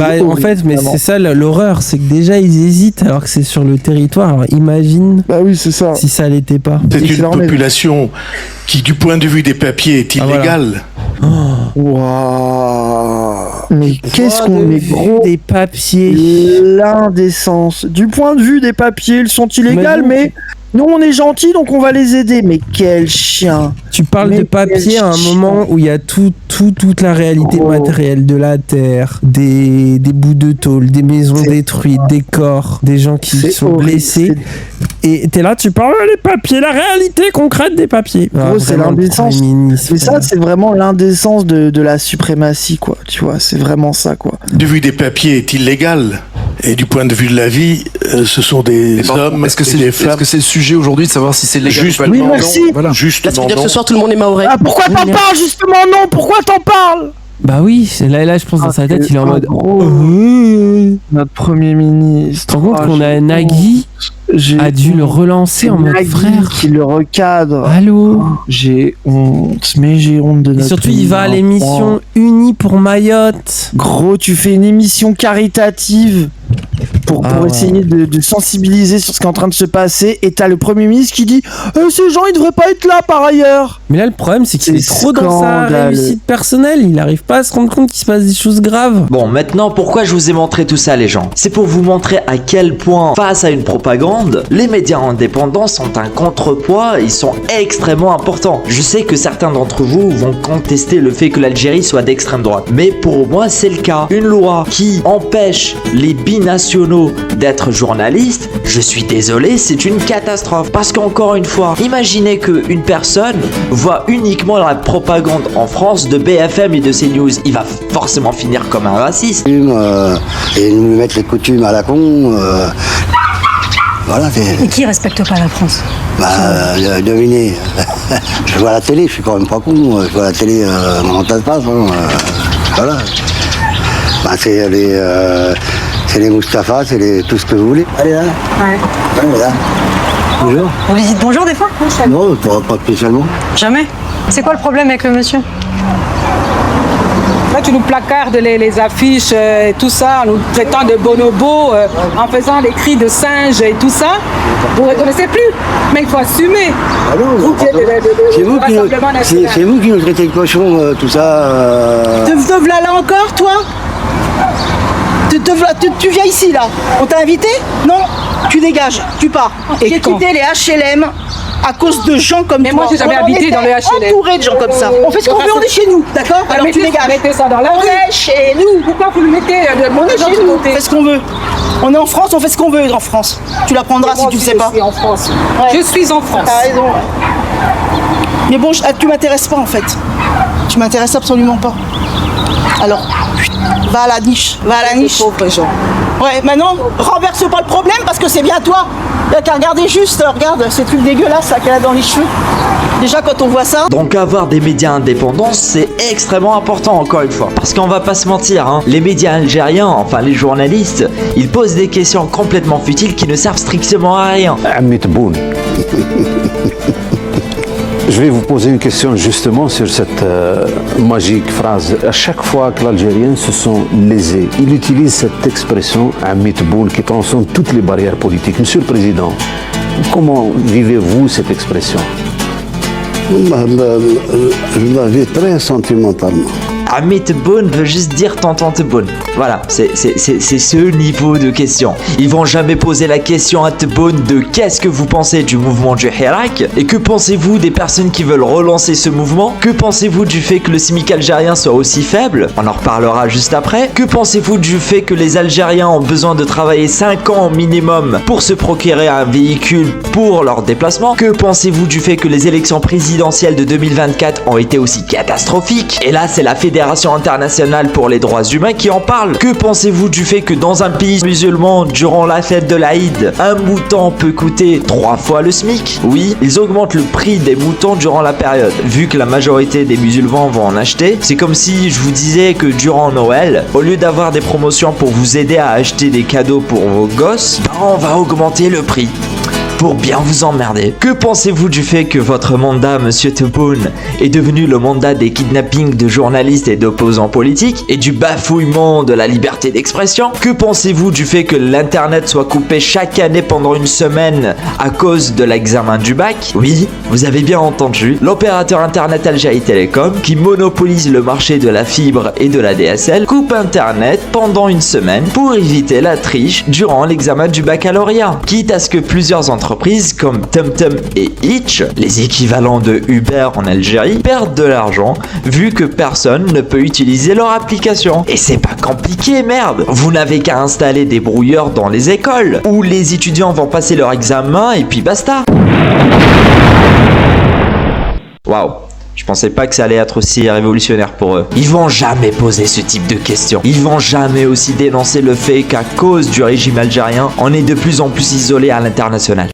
horrible, en fait, mais c'est ça l'horreur, c'est que déjà ils hésitent alors que c'est sur le territoire. Alors, imagine. Bah oui, c'est ça. Si ça l'était pas. C'est une population qui, du point de vue des papiers, est illégale. Mais qu'est-ce qu'on est gros des papiers. L'indécence. Du point de vue des papiers, ils sont illégaux, mais nous on est gentils donc on va les aider. Mais quel chien. Tu parles de papier à un moment où il y a toute la réalité matérielle de la terre, des bouts de tôle, des maisons détruites, des corps, des gens qui sont blessés. Et t'es là, tu parles des papiers, la réalité concrète des papiers. C'est l'indécence. Mais ça, c'est vraiment l'indécence de la suprématie, quoi. Tu vois, c'est vraiment ça, quoi. Du vue des papiers est illégal. Et du point de vue de la vie, ce sont des hommes et des femmes. Est-ce que c'est le sujet aujourd'hui de savoir si c'est légal ou pas? Oui, merci. Voilà. Là, tu veux dire que ce soir tout le monde est mahorais. Ah, pourquoi t'en parles justement? Non, pourquoi t'en parles? Bah oui, là je pense dans sa tête il est en mode notre premier ministre. Tu te rends compte qu'on a Nagui a dû le relancer en mode frère qui le recadre. Allô. J'ai honte, mais j'ai honte de notre. Et surtout il va à l'émission Unis pour Mayotte. Gros, tu fais une émission caritative pour essayer de sensibiliser sur ce qui est en train de se passer et t'as le Premier ministre qui dit ces gens ils devraient pas être là par ailleurs. Mais là le problème c'est qu'il est trop dans sa réussite personnelle, il arrive pas à se rendre compte qu'il se passe des choses graves. Bon, maintenant pourquoi je vous ai montré tout ça les gens? C'est pour vous montrer à quel point face à une propagande, les médias indépendants sont un contrepoids, ils sont extrêmement importants. Je sais que certains d'entre vous vont contester le fait que l'Algérie soit d'extrême droite, mais pour moi c'est le cas. Une loi qui empêche les binationaux d'être journalistes, je suis désolé, c'est une catastrophe. Parce qu'encore une fois, imaginez qu'une personne voit uniquement la propagande en France de BFM et de CNews, il va forcément finir comme un raciste. Et nous mettre les coutumes à la con. Voilà, et qui respecte pas la France? Devinez. Je vois la télé, je suis quand même pas con. Je vois la télé, comment ça se passe. Voilà. C'est les Mustapha, c'est tout ce que vous voulez. Allez là. Ouais, là. Bonjour. Vous lui dites bonjour des fois? Non, pas spécialement. Jamais. C'est quoi le problème avec le monsieur? Là, tu nous placardes les affiches et tout ça, en nous traitant de bonobos, en faisant les cris de singes et tout ça. Vous ne reconnaissez plus, mais il faut assumer. Ah non, c'est vous qui nous traitez de cochons, tout ça. Te voilà là encore, toi? Tu viens ici là, on t'a invité? Non, tu dégages, tu pars. J'ai quitté les HLM à cause de gens comme toi. Mais moi j'ai jamais habité dans les HLM. Entouré de gens comme ça. On fait ce qu'on veut, on est chez nous, d'accord? Alors tu dégages. Mettez ça dans la rue. On est chez nous. Pourquoi vous le mettez on est chez nous, on fait ce qu'on veut. On est en France, on fait ce qu'on veut en France. Tu l'apprendras si tu le sais pas. Je suis en France. Ouais. Je suis en France. T'as raison. Mais bon, tu m'intéresses pas en fait. Tu m'intéresses absolument pas. Alors, va à la niche, Ouais, maintenant, renverse pas le problème parce que c'est bien toi. T'as qu'à regarder juste, regarde ces trucs dégueulasses qu'elle a dans les cheveux. Déjà quand on voit ça. Donc avoir des médias indépendants, c'est extrêmement important encore une fois. Parce qu'on va pas se mentir, hein, les médias algériens, enfin les journalistes, ils posent des questions complètement futiles qui ne servent strictement à rien. Amit Boun. Je vais vous poser une question justement sur cette magique phrase. À chaque fois que l'Algérien se sent lésé, il utilise cette expression Amit Boun qui transcende toutes les barrières politiques. Monsieur le Président, comment vivez-vous cette expression? Je la vis très sentimentalement. Amit Boun veut juste dire Tentante Boun. Voilà, c'est ce niveau de question. Ils vont jamais poser la question à Tebboune de qu'est-ce que vous pensez du mouvement du Hirak et que pensez-vous des personnes qui veulent relancer ce mouvement? Que pensez-vous du fait que le SMIC algérien soit aussi faible? On en reparlera juste après. Que pensez-vous du fait que les Algériens ont besoin de travailler 5 ans au minimum pour se procurer un véhicule pour leur déplacement? Que pensez-vous du fait que les élections présidentielles de 2024 ont été aussi catastrophiques? Et là, c'est la Fédération Fédération internationale pour les droits humains qui en parle. Que pensez-vous du fait que dans un pays musulman, durant la fête de l'Aïd, un mouton peut coûter 3 fois le SMIC? Oui, ils augmentent le prix des moutons durant la période. Vu que la majorité des musulmans vont en acheter, c'est comme si je vous disais que durant Noël, au lieu d'avoir des promotions pour vous aider à acheter des cadeaux pour vos gosses, on va augmenter le prix pour bien vous emmerder. Que pensez-vous du fait que votre mandat, Monsieur Tebboune, est devenu le mandat des kidnappings de journalistes et d'opposants politiques et du bafouillement de la liberté d'expression? Que pensez-vous du fait que l'internet soit coupé chaque année pendant une semaine à cause de l'examen du bac? Oui, vous avez bien entendu, l'opérateur internet Algérie Télécom, qui monopolise le marché de la fibre et de la DSL, coupe internet pendant une semaine pour éviter la triche durant l'examen du baccalauréat. Quitte à ce que plusieurs entreprises comme TomTom et Hitch, les équivalents de Uber en Algérie, perdent de l'argent vu que personne ne peut utiliser leur application. Et c'est pas compliqué, merde. Vous n'avez qu'à installer des brouilleurs dans les écoles où les étudiants vont passer leur examen et puis basta. Waouh. Je pensais pas que ça allait être aussi révolutionnaire pour eux. Ils vont jamais poser ce type de questions. Ils vont jamais aussi dénoncer le fait qu'à cause du régime algérien, on est de plus en plus isolé à l'international.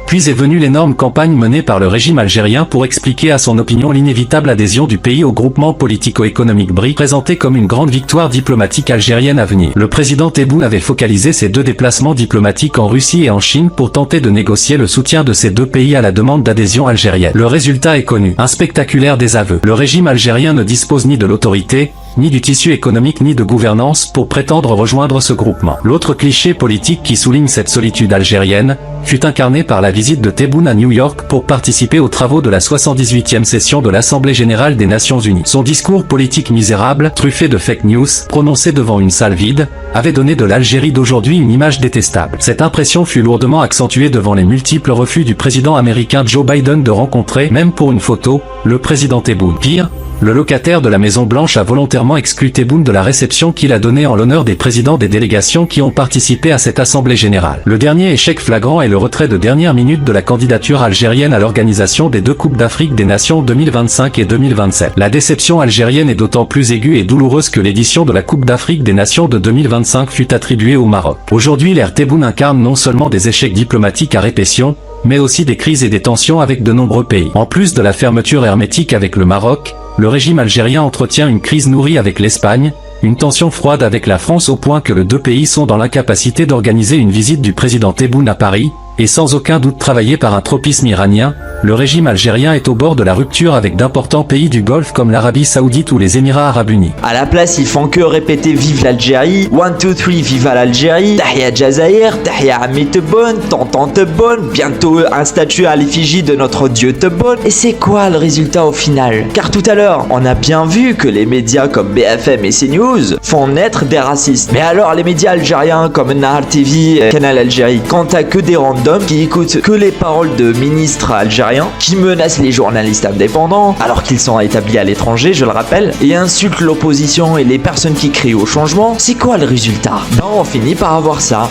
Puis est venue l'énorme campagne menée par le régime algérien pour expliquer à son opinion l'inévitable adhésion du pays au groupement politico-économique BRIC, présenté comme une grande victoire diplomatique algérienne à venir. Le président Tebboune avait focalisé ses 2 déplacements diplomatiques en Russie et en Chine pour tenter de négocier le soutien de ces 2 pays à la demande d'adhésion algérienne. Le résultat est connu, un spectaculaire désaveu. Le régime algérien ne dispose ni de l'autorité, ni du tissu économique ni de gouvernance pour prétendre rejoindre ce groupement. L'autre cliché politique qui souligne cette solitude algérienne fut incarné par la visite de Tebboune à New York pour participer aux travaux de la 78e session de l'Assemblée Générale des Nations Unies. Son discours politique misérable, truffé de fake news, prononcé devant une salle vide, avait donné de l'Algérie d'aujourd'hui une image détestable. Cette impression fut lourdement accentuée devant les multiples refus du président américain Joe Biden de rencontrer, même pour une photo, le président Tebboune. Pire, le locataire de la Maison Blanche a volontairement exclu Tebboune de la réception qu'il a donnée en l'honneur des présidents des délégations qui ont participé à cette assemblée générale. Le dernier échec flagrant est le retrait de dernière minute de la candidature algérienne à l'organisation des 2 Coupes d'Afrique des Nations 2025 et 2027. La déception algérienne est d'autant plus aiguë et douloureuse que l'édition de la Coupe d'Afrique des Nations de 2025 fut attribuée au Maroc. Aujourd'hui, l'ère Tebboune incarne non seulement des échecs diplomatiques à répétition, mais aussi des crises et des tensions avec de nombreux pays. En plus de la fermeture hermétique avec le Maroc, le régime algérien entretient une crise nourrie avec l'Espagne, une tension froide avec la France au point que les 2 pays sont dans l'incapacité d'organiser une visite du président Tebboune à Paris, et sans aucun doute travaillé par un tropisme iranien, le régime algérien est au bord de la rupture avec d'importants pays du Golfe comme l'Arabie Saoudite ou les Émirats Arabes Unis. À la place, ils font que répéter vive l'Algérie, 1, 2, 3, viva l'Algérie, Tahia Jazaïr, Tahia Ami Tebboune, Tonton Tebboune, bientôt un statut à l'effigie de notre dieu Tebboune. Et c'est quoi le résultat au final? Car tout à l'heure, on a bien vu que les médias comme BFM et CNews font naître des racistes. Mais alors les médias algériens comme Nahar TV et Canal Algérie, quand t'as que des randoms qui écoutent que les paroles de ministres algériens, qui menacent les journalistes indépendants alors qu'ils sont établis à l'étranger, je le rappelle, et insultent l'opposition et les personnes qui crient au changement, c'est quoi le résultat? Ben on finit par avoir ça.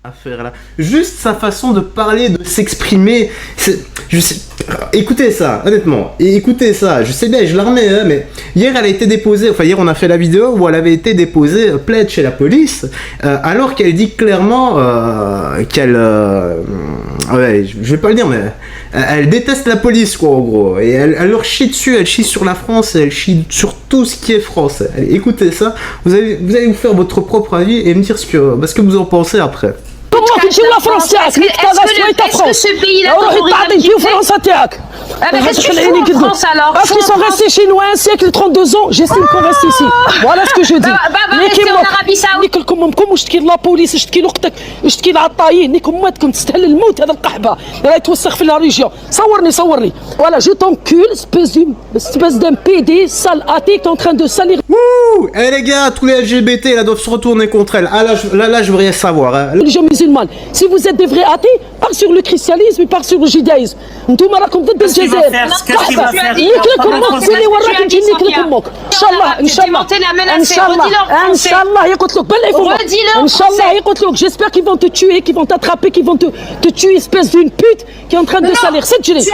Affaire là. Juste sa façon de parler, de s'exprimer, écoutez ça, honnêtement, écoutez ça, je sais bien, je la remets, hein, mais hier elle a été déposée, hier on a fait la vidéo où elle avait été déposée plainte chez la police, alors qu'elle dit clairement qu'elle, ouais, je vais pas le dire, mais elle déteste la police quoi en gros, et elle leur chie dessus, elle chie sur la France, elle chie sur tout ce qui est français. Allez, écoutez ça, vous allez vous faire votre propre avis et me dire ce que vous en pensez après. تمشي ولا فرنسا تاعك اللي تكازا تاع فرنسا روحي تعطي في فرنسا تاعك خليني كذب parce qu'ils sont restés chez nous un siècle 32 ans j'estime qu'on reste ici voilà ce que je dis نيكلكم امكم واشتكي لا بوليس اشتكي لاختك اشتكي لعطايين نيكم اماتكم تستاهل الموت هذا القحبه راهي توسخ في لا ريجيون صورني voilà je t'encule espèce d'un PD sale athée qui est en train de salir Wouh! Eh les gars, tous les LGBT là doivent se retourner contre elle. Ah là, je veux rien savoir. Hein. Religion musulmane. Si vous êtes des vrais athées, part sur le christianisme et part sur le judaïsme. Qu'est-ce qu'il va faire? Qu'est-ce qu'il va faire? J'espère qu'ils vont te tuer, qu'ils vont t'attraper, qu'ils vont te tuer, espèce d'une pute qui est en train de salir. C'est tu vas le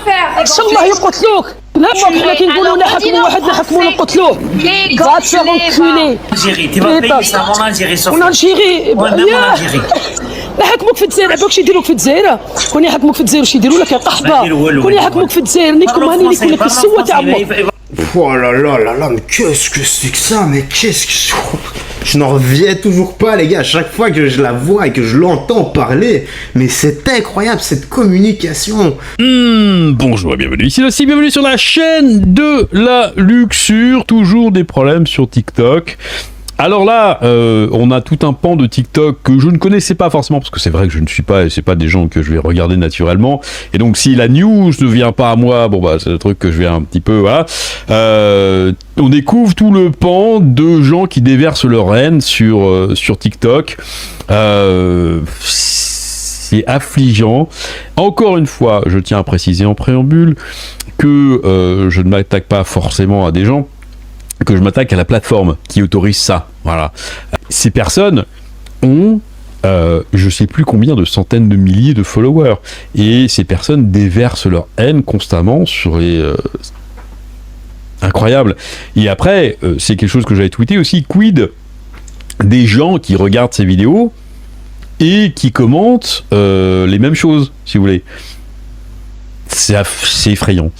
faire. Inch'Allah يقتلوك. لا ما كي نقولوا نحكموا واحد نحكموا نقتلوه. Va te faire enculer. Algérie, tu vas payer ça en Algérie sauf. En Algérie. même en Algérie. نحكموك في الجزائر عباك شي يديروك في الجزائر كون يحكموك في الجزائر شي يديروا لك يا قحبه كون يحكموك في الجزائر نيكم هاني اللي يكون لك السوه تاع امك. Oh là là là là, mais qu'est-ce que c'est que ça? Mais qu'est-ce que... Je n'en reviens toujours pas, les gars. À chaque fois que je la vois et que je l'entends parler, mais c'est incroyable, cette communication. Bonjour et bienvenue ici aussi, bienvenue sur la chaîne de la luxure. Toujours des problèmes sur TikTok. Alors là, on a tout un pan de TikTok que je ne connaissais pas forcément, parce que c'est vrai que je ne suis pas, c'est pas des gens que je vais regarder naturellement. Et donc si la news ne vient pas à moi, bon bah c'est le truc que je vais un petit peu, voilà. On découvre tout le pan de gens qui déversent leur haine sur TikTok. C'est affligeant. Encore une fois, je tiens à préciser en préambule que je ne m'attaque pas forcément à des gens, que je m'attaque à la plateforme qui autorise ça. Voilà. Ces personnes ont je sais plus combien de centaines de milliers de followers, et ces personnes déversent leur haine constamment sur les incroyable. Et après, c'est quelque chose que j'avais tweeté aussi, quid des gens qui regardent ces vidéos et qui commentent les mêmes choses, si vous voulez. C'est effrayant.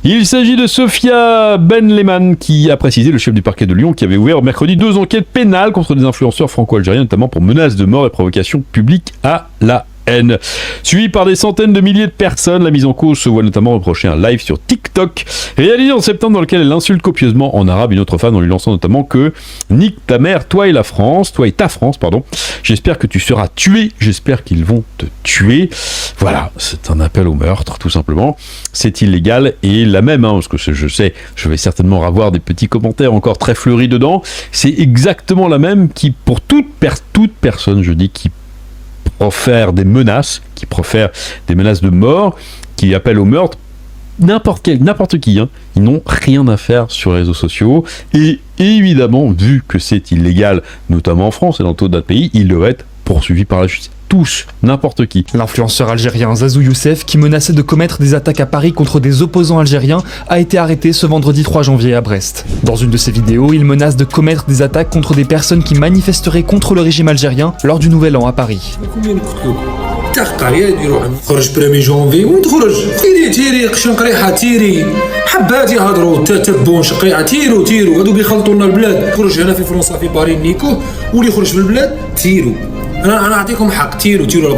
Il s'agit de Sophia Benleman, qui a précisé, le chef du parquet de Lyon, qui avait ouvert mercredi 2 enquêtes pénales contre des influenceurs franco-algériens, notamment pour menaces de mort et provocation publique à la haine. Suivi par des centaines de milliers de personnes, la mise en cause se voit notamment reprocher un live sur TikTok réalisé en septembre dans lequel elle insulte copieusement en arabe une autre femme en lui lançant notamment que « Nique ta mère, toi et la France, toi et ta France, pardon. J'espère que tu seras tué, j'espère qu'ils vont te tuer. » Voilà, c'est un appel au meurtre, tout simplement. C'est illégal, et la même, hein, parce que je sais, je vais certainement avoir des petits commentaires encore très fleuris dedans, c'est exactement la même qui, pour toute personne, je dis, qui profère des menaces, de mort, qui appellent au meurtre, n'importe qui, hein, ils n'ont rien à faire sur les réseaux sociaux, et évidemment, vu que c'est illégal, notamment en France et dans d'autres pays, ils doivent être poursuivis par la justice. Tous, n'importe qui. L'influenceur algérien Zazou Youssef, qui menaçait de commettre des attaques à Paris contre des opposants algériens, a été arrêté ce vendredi 3 janvier à Brest. Dans une de ses vidéos, il menace de commettre des attaques contre des personnes qui manifesteraient contre le régime algérien lors du Nouvel An à Paris. خرج بريمي جونفي وين تخرج تيري قشنقريحه تيري حبات يهضروا تتبون شقيعه تيرو هادو بيخلطوا لنا البلاد خرج هنا في فرنسا في باريس نيكو واللي يخرج في البلاد تيرو انا نعطيكم حق تيرو لا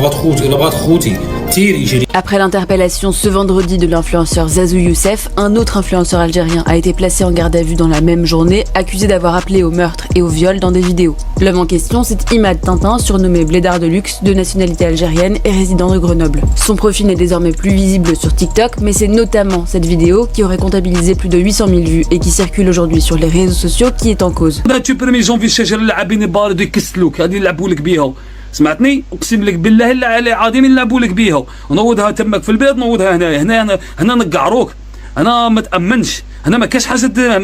بغات خوتي تيري جري. Après l'interpellation ce vendredi de l'influenceur Zazou Youssef, un autre influenceur algérien a été placé en garde à vue dans la même journée, accusé d'avoir appelé au meurtre et au viol dans des vidéos. L'homme en question, c'est Imad Tintin, surnommé Blédard de luxe, de nationalité algérienne et résident de Grenoble. Son profil n'est désormais plus visible sur TikTok, mais c'est notamment cette vidéo qui aurait comptabilisé plus de 800 000 vues et qui circule aujourd'hui sur les réseaux sociaux qui est en cause. سمعتني اقسم لك بالله العظيم نلعبوا لك بيها ونوضها تمك في البلاد نوضها هنا نقعروك انا ما تامنش انا ما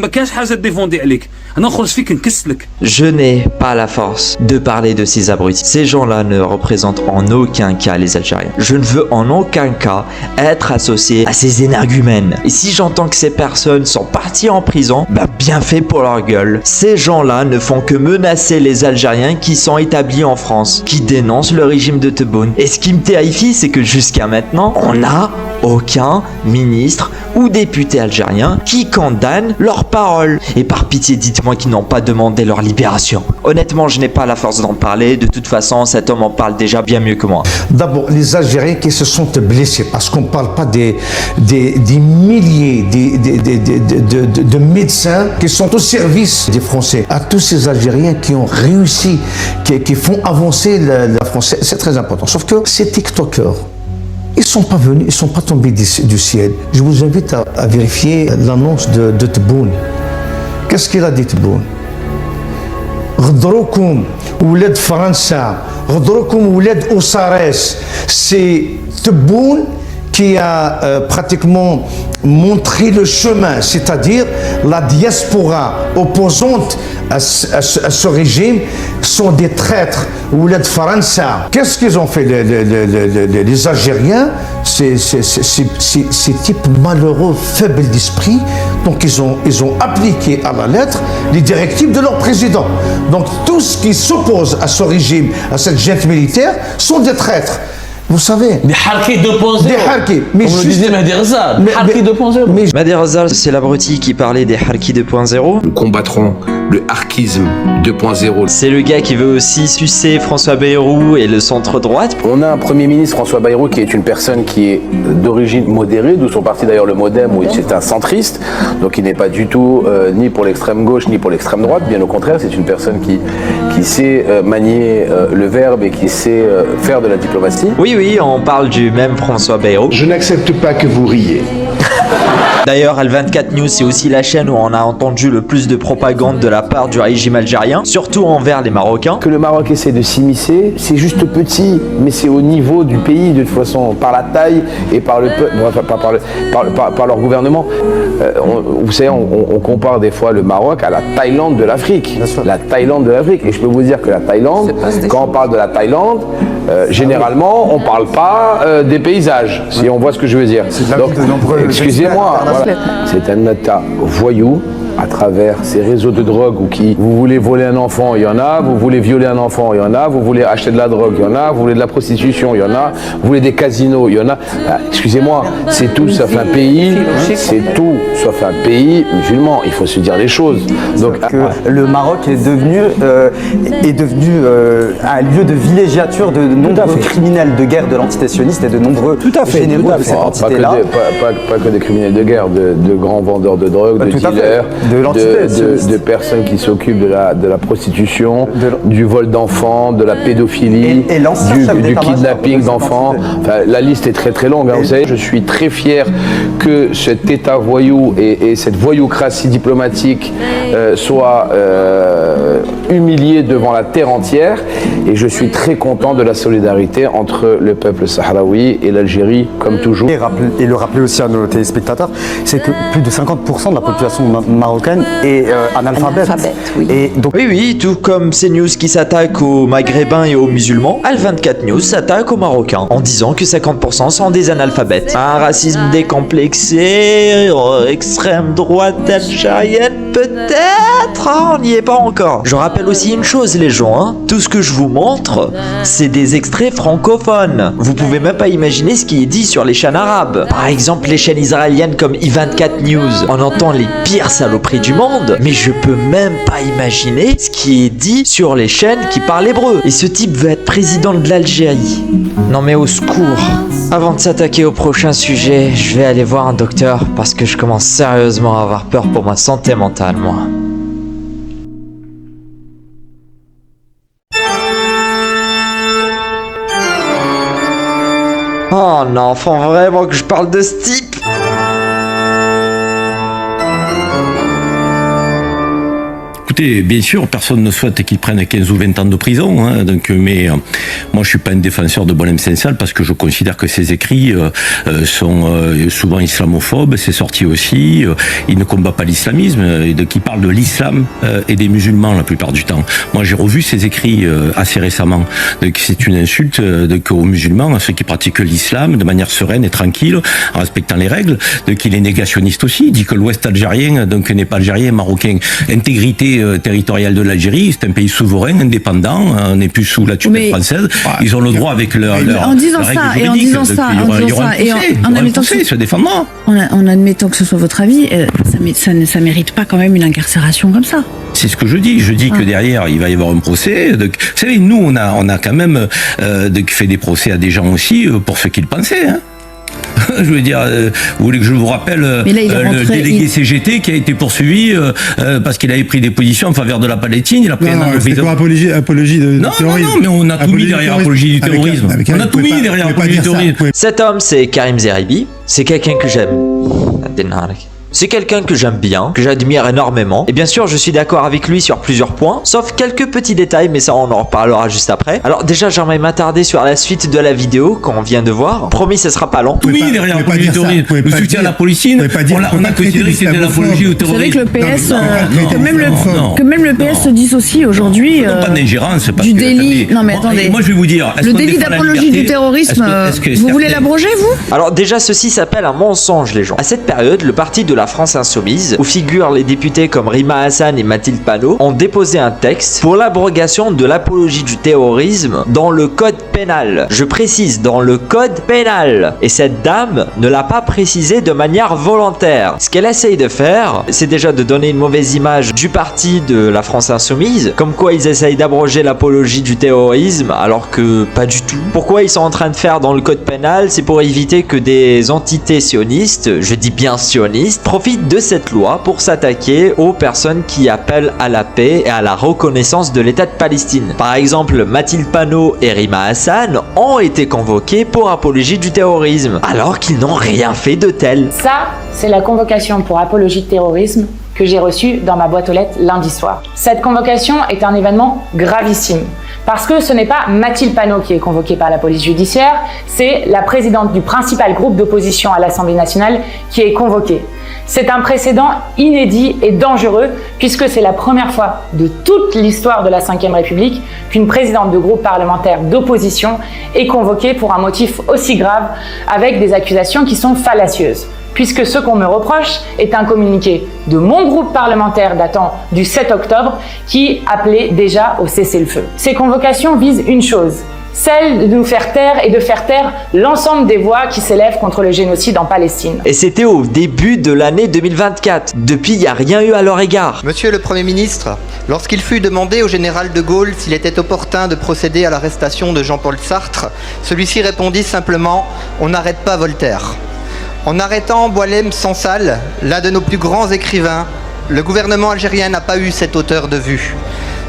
كاش حاجه ديفوندي عليك انا نخرج فيك نكسلك. Je n'ai pas la force de parler de ces abrutis. Ces gens-là ne représentent en aucun cas les Algériens. Je ne veux en aucun cas être associé à ces énergumènes. Et si j'entends que ces personnes sont parties en prison, bah bien fait pour leur gueule. Ces gens-là ne font que menacer les Algériens qui sont établis en France, qui dénoncent le régime de Tebboune. Et ce qui me terrifie, c'est que jusqu'à maintenant, on n'a aucun ministre ou député algérien qui condamne leurs paroles. Et par pitié, dites-moi qu'ils n'ont pas demandé leur libération. Honnêtement, je n'ai pas la force d'en parler. De toute façon, cet homme en parle déjà bien mieux que moi. D'abord, les Algériens qui se sont blessés, parce qu'on ne parle pas des milliers de médecins qui sont au service des Français. À tous ces Algériens qui ont réussi, qui font avancer la France, c'est très important. Sauf que ces TikTokers, ils ne sont pas venus, ils ne sont pas tombés du ciel. Je vous invite à vérifier l'annonce de Tebboune. qu'est-ce qu'il a dit Tebboune? غدروكم ولاد فرنسا غدروكم ولاد أوساريس. C'est Tebboune qui a pratiquement montré le chemin, c'est-à-dire la diaspora opposante à ce régime sont des traîtres ou les Faransa. Qu'est-ce qu'ils ont fait les Algériens? Ces types malheureux, faibles d'esprit, donc ils ont appliqué à la lettre les directives de leur président. Donc tout ce qui s'oppose à ce régime, à cette junte militaire, sont des traîtres. Vous savez, des harkis 2.0. Des harkis. Mais comme le disait Mehdi Rezal, harkis 2.0. Mehdi Rezal, c'est l'abruti qui parlait des harkis 2.0. Nous combattrons le harkisme 2.0. C'est le gars qui veut aussi sucer François Bayrou et le centre-droite. On a un Premier ministre, François Bayrou, qui est une personne qui est d'origine modérée, d'où sont partis d'ailleurs le MoDem, où c'est un centriste, donc il n'est pas du tout ni pour l'extrême gauche ni pour l'extrême droite, bien au contraire, c'est une personne qui sait manier le verbe et qui sait faire de la diplomatie. Oui, on parle du même François Bayrou. Je n'accepte pas que vous riez. D'ailleurs, Al24 News, c'est aussi la chaîne où on a entendu le plus de propagande de la part du régime algérien, surtout envers les Marocains. Que le Maroc essaie de s'immiscer, c'est juste petit, mais c'est au niveau du pays, de toute façon, par la taille et par le par leur gouvernement. Vous savez, on compare des fois le Maroc à la Thaïlande de l'Afrique. La Thaïlande de l'Afrique. Et je peux vous dire que la Thaïlande, quand on parle de la Thaïlande, généralement, on ne parle pas des paysages, si on voit ce que je veux dire. Donc, excusez-moi, voilà. C'est un État voyou à travers ces réseaux de drogue où vous voulez voler un enfant, il y en a, vous voulez violer un enfant, il y en a, vous voulez acheter de la drogue, il y en a, vous voulez de la prostitution, il y en a, vous voulez des casinos, il y en a. Excusez-moi, c'est tout sauf un pays, c'est tout sauf un pays musulman, il faut se dire les choses. Donc le Maroc est devenu un lieu de villégiature de nombreux criminels de guerre de l'antité-sioniste et de nombreux généraux de cette entité-là. Pas que des criminels de guerre, de grands vendeurs de drogue, de dealers. De personnes qui s'occupent de la prostitution, du vol d'enfants, de la pédophilie, du kidnapping d'enfants. Enfin, la liste est très très longue. Hein, vous savez, je suis très fier que cet État voyou et cette voyoucratie diplomatique soient humiliés devant la terre entière. Et je suis très content de la solidarité entre le peuple sahraoui et l'Algérie, comme toujours. Et le rappeler aussi à nos téléspectateurs, c'est que plus de 50% de la population marocaine est analphabète. Et donc... Oui, tout comme CNews qui s'attaque aux Maghrébins et aux musulmans, Al24 News s'attaque aux Marocains en disant que 50% sont des analphabètes. Un racisme décomplexé, extrême droite algérienne peut-être, on n'y est pas encore. Je rappelle aussi une chose les gens, tout ce que je vous montre, c'est des extraits francophones. Vous pouvez même pas imaginer ce qui est dit sur les chaînes arabes. Par exemple les chaînes israéliennes comme I24 News, on entend les pires saloperies du monde, mais je peux même pas imaginer ce qui est dit sur les chaînes qui parlent hébreu. Et ce type veut être président de l'Algérie. Non mais au secours. Avant de s'attaquer au prochain sujet, je vais aller voir un docteur parce que je commence sérieusement à avoir peur pour ma santé mentale, moi. Oh non, faut vraiment que je parle de ce type. Écoutez, bien sûr, personne ne souhaite qu'il prenne 15 ou 20 ans de prison, hein, donc, mais moi je suis pas un défenseur de Bonhomme Saint-Saëns parce que je considère que ses écrits sont souvent islamophobes, c'est sorti aussi, il ne combat pas l'islamisme, donc il parle de l'islam et des musulmans la plupart du temps. Moi j'ai revu ses écrits assez récemment, donc c'est une insulte donc, aux musulmans, à ceux qui pratiquent l'islam de manière sereine et tranquille, en respectant les règles, donc il est négationniste aussi, il dit que l'Ouest algérien donc n'est pas algérien, marocain, intégrité territoriale de l'Algérie, c'est un pays souverain, indépendant, on n'est plus sous la tutelle française, ils ont le droit avec leur en disant ça, et en disant ça, et en admettant que se défendra. En admettant que ce soit votre avis, ça mérite pas quand même une incarcération comme ça. C'est ce que je dis. Je dis que derrière, il va y avoir un procès. Donc, vous savez, nous, on a quand même fait des procès à des gens aussi pour ce qu'ils pensaient. Hein. Je veux dire, vous voulez que je vous rappelle le délégué CGT qui a été poursuivi parce qu'il avait pris des positions en faveur de la Palestine. Il a pris c'était pour apologie de terrorisme. Non, mais on a tout mis derrière apologie du terrorisme. On a tout mis derrière apologie du terrorisme. Cet homme, c'est Karim Zeribi. C'est quelqu'un que j'aime. C'est quelqu'un que j'aime bien, que j'admire énormément. Et bien sûr, je suis d'accord avec lui sur plusieurs points, sauf quelques petits détails, mais ça on en reparlera juste après. Alors déjà, j'aimerais m'attarder sur la suite de la vidéo qu'on vient de voir. Promis, ce sera pas long. Oui, derrière l'apologie du terrorisme, le soutien à la Palestine, on a considéré que c'était l'apologie au terrorisme. Vous savez que le PS, que même le PS se dissocie aujourd'hui pas d'ingérence, du délit. Non mais attendez. Moi je vais vous dire, le délit d'apologie du terrorisme, vous voulez l'abroger vous? Alors déjà, ceci s'appelle un mensonge, les gens. À cette période, le parti de la France Insoumise, où figurent les députés comme Rima Hassan et Mathilde Panot, ont déposé un texte pour l'abrogation de l'apologie du terrorisme dans le code pénal. Je précise, dans le code pénal. Et cette dame ne l'a pas précisé de manière volontaire. Ce qu'elle essaye de faire, c'est déjà de donner une mauvaise image du parti de la France Insoumise, comme quoi ils essayent d'abroger l'apologie du terrorisme, alors que pas du tout. Pourquoi ils sont en train de faire dans le code pénal? C'est pour éviter que des entités sionistes, je dis bien sionistes, profitent de cette loi pour s'attaquer aux personnes qui appellent à la paix et à la reconnaissance de l'État de Palestine. Par exemple, Mathilde Panot et Rima Hassan ont été convoqués pour apologie du terrorisme, alors qu'ils n'ont rien fait de tel. Ça, c'est la convocation pour apologie de terrorisme que j'ai reçue dans ma boîte aux lettres lundi soir. Cette convocation est un événement gravissime. Parce que ce n'est pas Mathilde Panot qui est convoquée par la police judiciaire, c'est la présidente du principal groupe d'opposition à l'Assemblée nationale qui est convoquée. C'est un précédent inédit et dangereux puisque c'est la première fois de toute l'histoire de la Ve République qu'une présidente de groupe parlementaire d'opposition est convoquée pour un motif aussi grave avec des accusations qui sont fallacieuses. Puisque ce qu'on me reproche est un communiqué de mon groupe parlementaire datant du 7 octobre qui appelait déjà au cessez-le-feu. Ces convocations visent une chose, celle de nous faire taire et de faire taire l'ensemble des voix qui s'élèvent contre le génocide en Palestine. Et c'était au début de l'année 2024. Depuis, il n'y a rien eu à leur égard. Monsieur le Premier ministre, lorsqu'il fut demandé au général de Gaulle s'il était opportun de procéder à l'arrestation de Jean-Paul Sartre, celui-ci répondit simplement « On n'arrête pas Voltaire ». En arrêtant Boualem Sansal, l'un de nos plus grands écrivains, le gouvernement algérien n'a pas eu cette hauteur de vue.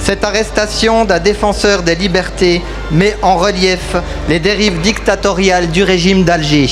Cette arrestation d'un défenseur des libertés met en relief les dérives dictatoriales du régime d'Alger.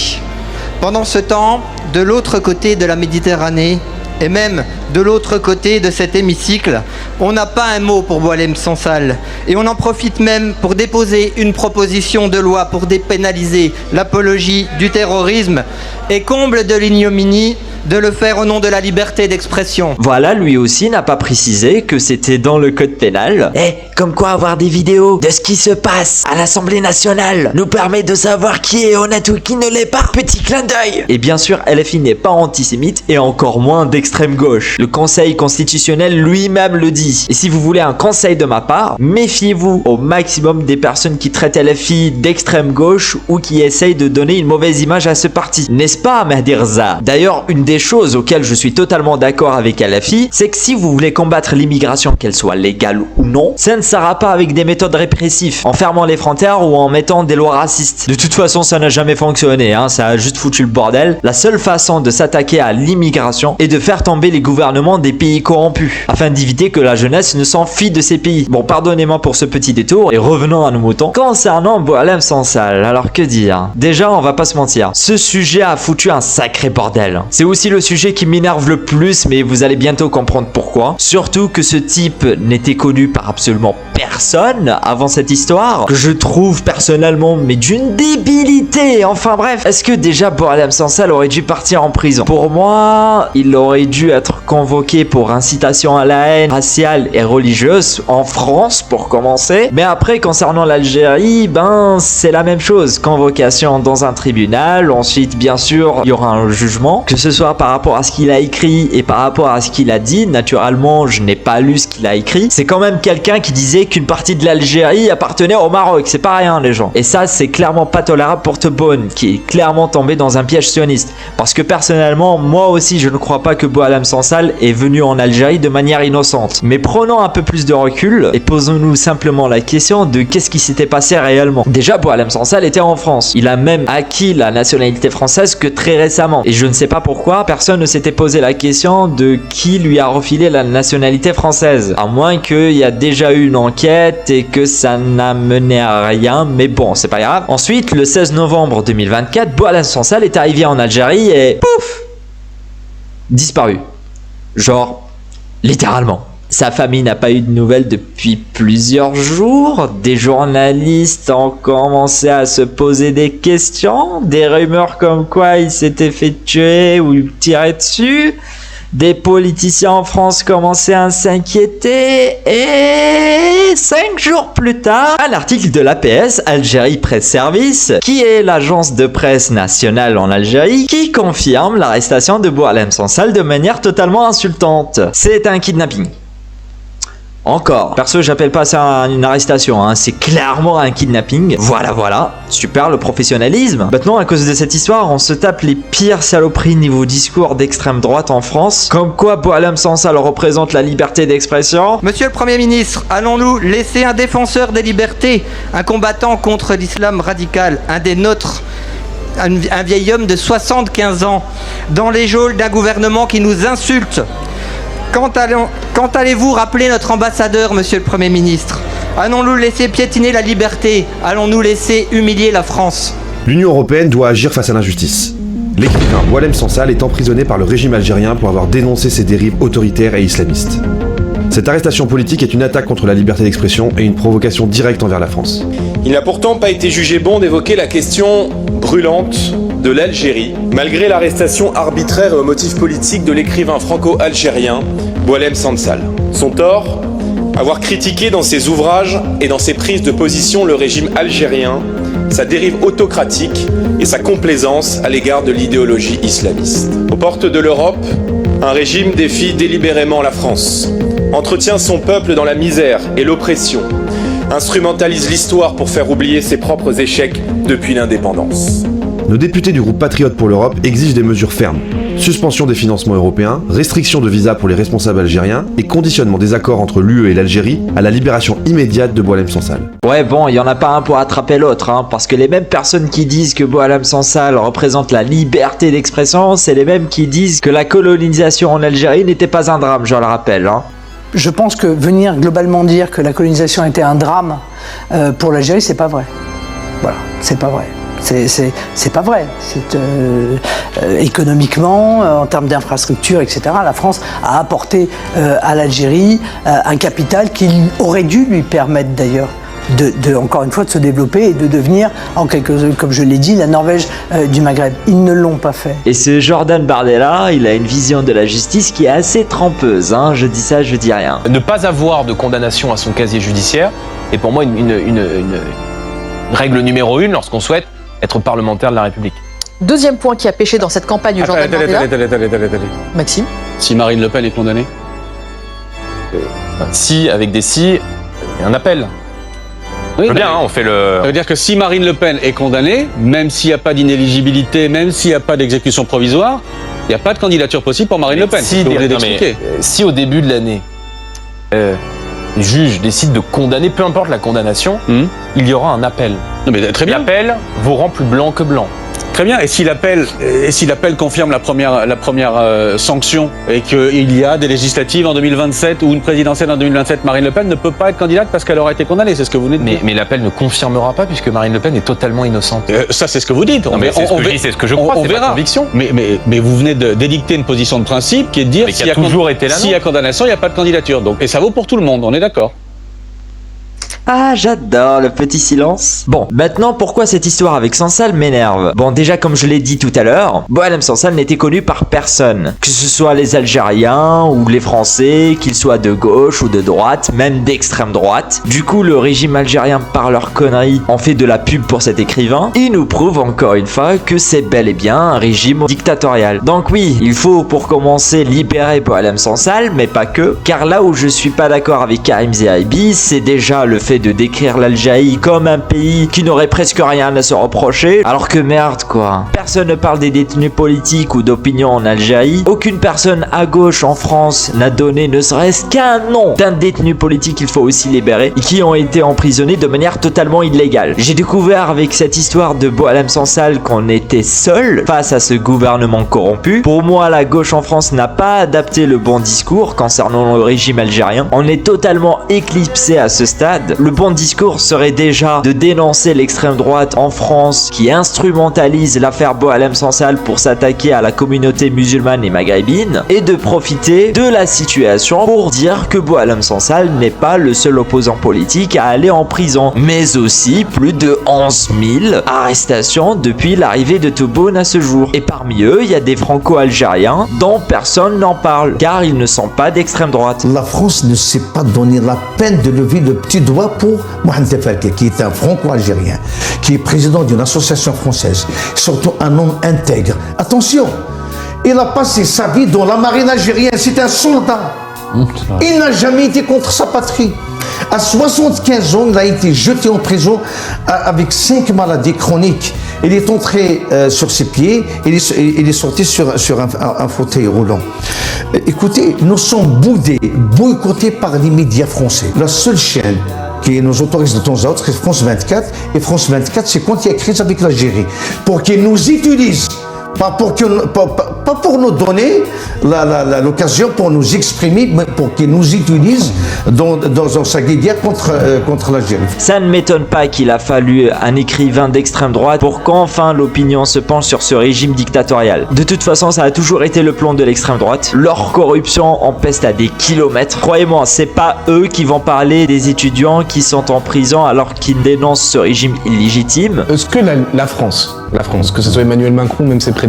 Pendant ce temps, de l'autre côté de la Méditerranée, et même de l'autre côté de cet hémicycle, on n'a pas un mot pour Boualem Sansal. Et on en profite même pour déposer une proposition de loi pour dépénaliser l'apologie du terrorisme et comble de l'ignominie de le faire au nom de la liberté d'expression. Voilà, lui aussi n'a pas précisé que c'était dans le code pénal. Comme quoi avoir des vidéos de ce qui se passe à l'Assemblée nationale nous permet de savoir qui est honnête ou qui ne l'est pas. Petit clin d'œil. Et bien sûr, LFI n'est pas antisémite et encore moins d'extrême gauche. Le Conseil constitutionnel lui-même le dit. Et si vous voulez un conseil de ma part, méfiez-vous au maximum des personnes qui traitent LFI d'extrême gauche ou qui essayent de donner une mauvaise image à ce parti. N'est-ce pas, Mehdi Rza? D'ailleurs, une des choses auxquelles je suis totalement d'accord avec LFI, c'est que si vous voulez combattre l'immigration, qu'elle soit légale ou non, ça ne sera pas avec des méthodes répressives, en fermant les frontières ou en mettant des lois racistes. De toute façon, ça n'a jamais fonctionné, ça a juste foutu le bordel. La seule façon de s'attaquer à l'immigration est de faire tomber les gouvernements des pays corrompus, afin d'éviter que la jeunesse ne s'enfuit de ces pays. Bon, pardonnez-moi pour ce petit détour, et revenons à nos moutons. Concernant Boualem Sansal, alors que dire? Déjà, on va pas se mentir, ce sujet a foutu un sacré bordel. C'est aussi le sujet qui m'énerve le plus, mais vous allez bientôt comprendre pourquoi. Surtout que ce type n'était connu par absolument personne avant cette histoire, que je trouve personnellement mais d'une débilité. Enfin bref, est-ce que déjà Boualem Sansal aurait dû partir en prison? Pour moi, il aurait dû être convoqué pour incitation à la haine raciale et religieuse en France pour commencer. Mais après, concernant l'Algérie, c'est la même chose. Convocation dans un tribunal, ensuite bien sûr il y aura un jugement, que ce soit par rapport à ce qu'il a écrit et par rapport à ce qu'il a dit. Naturellement, je n'ai pas lu ce qu'il a écrit. C'est quand même quelqu'un qui disait qu'une partie de l'Algérie appartenait au Maroc. C'est pas rien, les gens. Et ça, c'est clairement pas tolérable pour Tebboune, qui est clairement tombé dans un piège sioniste. Parce que personnellement, moi aussi, je ne crois pas que Boualem Sansal est venu en Algérie de manière innocente. Mais prenons un peu plus de recul et posons-nous simplement la question de qu'est-ce qui s'était passé réellement. Déjà, Boualem Sansal était en France. Il a même acquis la nationalité française que très récemment. Et je ne sais pas pourquoi personne ne s'était posé la question de qui lui a refilé la nationalité française. À moins qu'il y a déjà eu une enquête et que ça n'a mené à rien, mais bon, c'est pas grave. Ensuite, le 16 novembre 2024, Boualem Sansal est arrivé en Algérie et pouf! disparu. Genre, littéralement. Sa famille n'a pas eu de nouvelles depuis plusieurs jours. Des journalistes ont commencé à se poser des questions. Des rumeurs comme quoi il s'était fait tuer ou tirer dessus. Des politiciens en France commençaient à s'inquiéter. Et 5 jours plus tard, un article de l'APS, Algérie Presse Service, qui est l'agence de presse nationale en Algérie, qui confirme l'arrestation de Boualem Sansal de manière totalement insultante. C'est un kidnapping. Encore. Perso, j'appelle pas ça une arrestation, hein. C'est clairement un kidnapping. Voilà. Super, le professionnalisme. Maintenant, à cause de cette histoire, on se tape les pires saloperies niveau discours d'extrême droite en France. Comme quoi Boualem Sansal représente la liberté d'expression. Monsieur le Premier ministre, allons-nous laisser un défenseur des libertés, un combattant contre l'islam radical, un des nôtres, un vieil homme de 75 ans, dans les geôles d'un gouvernement qui nous insulte? Quand allez-vous rappeler notre ambassadeur, monsieur le Premier ministre? Allons-nous laisser piétiner la liberté? Allons-nous laisser humilier la France? L'Union européenne doit agir face à l'injustice. L'écrivain Boualem Sansal est emprisonné par le régime algérien pour avoir dénoncé ses dérives autoritaires et islamistes. Cette arrestation politique est une attaque contre la liberté d'expression et une provocation directe envers la France. Il n'a pourtant pas été jugé bon d'évoquer la question brûlante de l'Algérie, malgré l'arrestation arbitraire et au motif politique de l'écrivain franco-algérien Boualem Sansal. Son tort, avoir critiqué dans ses ouvrages et dans ses prises de position le régime algérien, sa dérive autocratique et sa complaisance à l'égard de l'idéologie islamiste. Aux portes de l'Europe, un régime défie délibérément la France, entretient son peuple dans la misère et l'oppression, instrumentalise l'histoire pour faire oublier ses propres échecs depuis l'indépendance. Nos députés du groupe Patriote pour l'Europe exigent des mesures fermes. Suspension des financements européens, restriction de visas pour les responsables algériens et conditionnement des accords entre l'UE et l'Algérie à la libération immédiate de Boualem Sansal. Ouais bon, il y en a pas un pour attraper l'autre, hein, parce que les mêmes personnes qui disent que Boualem Sansal représente la liberté d'expression, c'est les mêmes qui disent que la colonisation en Algérie n'était pas un drame, je le rappelle. Hein. Je pense que venir globalement dire que la colonisation était un drame pour l'Algérie, c'est pas vrai. Voilà, c'est pas vrai. C'est pas vrai. Économiquement, en termes d'infrastructure, etc., la France a apporté à l'Algérie un capital qui aurait dû lui permettre d'ailleurs encore une fois de se développer et de devenir, comme je l'ai dit, la Norvège du Maghreb. Ils ne l'ont pas fait. Et ce Jordan Bardella, il a une vision de la justice qui est assez trempeuse, hein. Je dis ça, je dis rien. Ne pas avoir de condamnation à son casier judiciaire est pour moi une règle numéro 1 lorsqu'on souhaite être parlementaire de la République. Deuxième point qui a pêché dans cette campagne du Jordan Bardella. Attendez. Maxime. Si Marine Le Pen est condamnée, si, avec des si, il y a un appel. Oui, bien, on fait le... Ça veut dire que si Marine Le Pen est condamnée, même s'il n'y a pas d'inéligibilité, même s'il n'y a pas d'exécution provisoire, il n'y a pas de candidature possible pour Marine Le Pen. Si au début de l'année, le juge décide de condamner, peu importe la condamnation, il y aura un appel. Non, mais très bien. L'appel vous rend plus blanc que blanc. Très bien. Et si l'appel confirme la première sanction et qu'il y a des législatives en 2027 ou une présidentielle en 2027, Marine Le Pen ne peut pas être candidate parce qu'elle aura été condamnée. C'est ce que vous venez de dire. Mais l'appel ne confirmera pas puisque Marine Le Pen est totalement innocente. Ça, c'est ce que vous dites. C'est ce que je crois. On verra. Conviction. Mais vous venez d'édicter une position de principe qui est de dire s'il y a condamnation, il n'y a pas de candidature. Donc, et ça vaut pour tout le monde. On est d'accord. Ah, j'adore le petit silence. Bon, maintenant, pourquoi cette histoire avec Sansal m'énerve? Bon, déjà, comme je l'ai dit tout à l'heure, Boualem Sansal n'était connu par personne. Que ce soit les Algériens ou les Français, qu'ils soient de gauche ou de droite, même d'extrême droite. Du coup, le régime algérien, par leurs conneries, en fait de la pub pour cet écrivain. Il nous prouve encore une fois que c'est bel et bien un régime dictatorial. Donc oui, il faut pour commencer libérer Boualem Sansal, mais pas que. Car là où je suis pas d'accord avec Karim Zeaibi, c'est déjà le fait de décrire l'Algérie comme un pays qui n'aurait presque rien à se reprocher, alors que merde quoi. Personne ne parle des détenus politiques ou d'opinion en Algérie. Aucune personne à gauche en France n'a donné ne serait-ce qu'un nom d'un détenu politique qu'il faut aussi libérer et qui ont été emprisonnés de manière totalement illégale. J'ai découvert avec cette histoire de Boualem Sansal qu'on était seul face à ce gouvernement corrompu. Pour moi, la gauche en France n'a pas adapté le bon discours concernant le régime algérien. On est totalement éclipsé à ce stade. Le bon discours serait déjà de dénoncer l'extrême droite en France qui instrumentalise l'affaire Boualem Sansal pour s'attaquer à la communauté musulmane et maghrébine et de profiter de la situation pour dire que Boualem Sansal n'est pas le seul opposant politique à aller en prison, mais aussi plus de 11 000 arrestations depuis l'arrivée de Tebboune à ce jour. Et parmi eux, il y a des franco-algériens dont personne n'en parle, car ils ne sont pas d'extrême droite. La France ne s'est pas donné la peine de lever le petit doigt pour Mohamed Tefalke, qui est un franco-algérien, qui est président d'une association française, surtout un homme intègre. Attention, il a passé sa vie dans la marine algérienne, c'est un soldat. Il n'a jamais été contre sa patrie. À 75 ans, il a été jeté en prison avec 5 maladies chroniques. Il est entré sur ses pieds, il est sorti sur un fauteuil roulant. Écoutez, nous sommes boycottés par les médias français. La seule chaîne qui nous autorise de temps à autre, c'est France 24. Et France 24, c'est quand il y a crise avec l'Algérie. Pour qu'ils nous utilisent. Pas pour nous donner l'occasion pour nous exprimer, mais pour qu'ils nous utilisent dans sa guerre contre l'Algérie. Ça ne m'étonne pas qu'il a fallu un écrivain d'extrême droite pour qu'enfin l'opinion se penche sur ce régime dictatorial. De toute façon, ça a toujours été le plan de l'extrême droite. Leur corruption en peste à des kilomètres. Croyez-moi, c'est pas eux qui vont parler des étudiants qui sont en prison alors qu'ils dénoncent ce régime illégitime. Est-ce que la France, que ce soit Emmanuel Macron ou même ses prédécesseurs,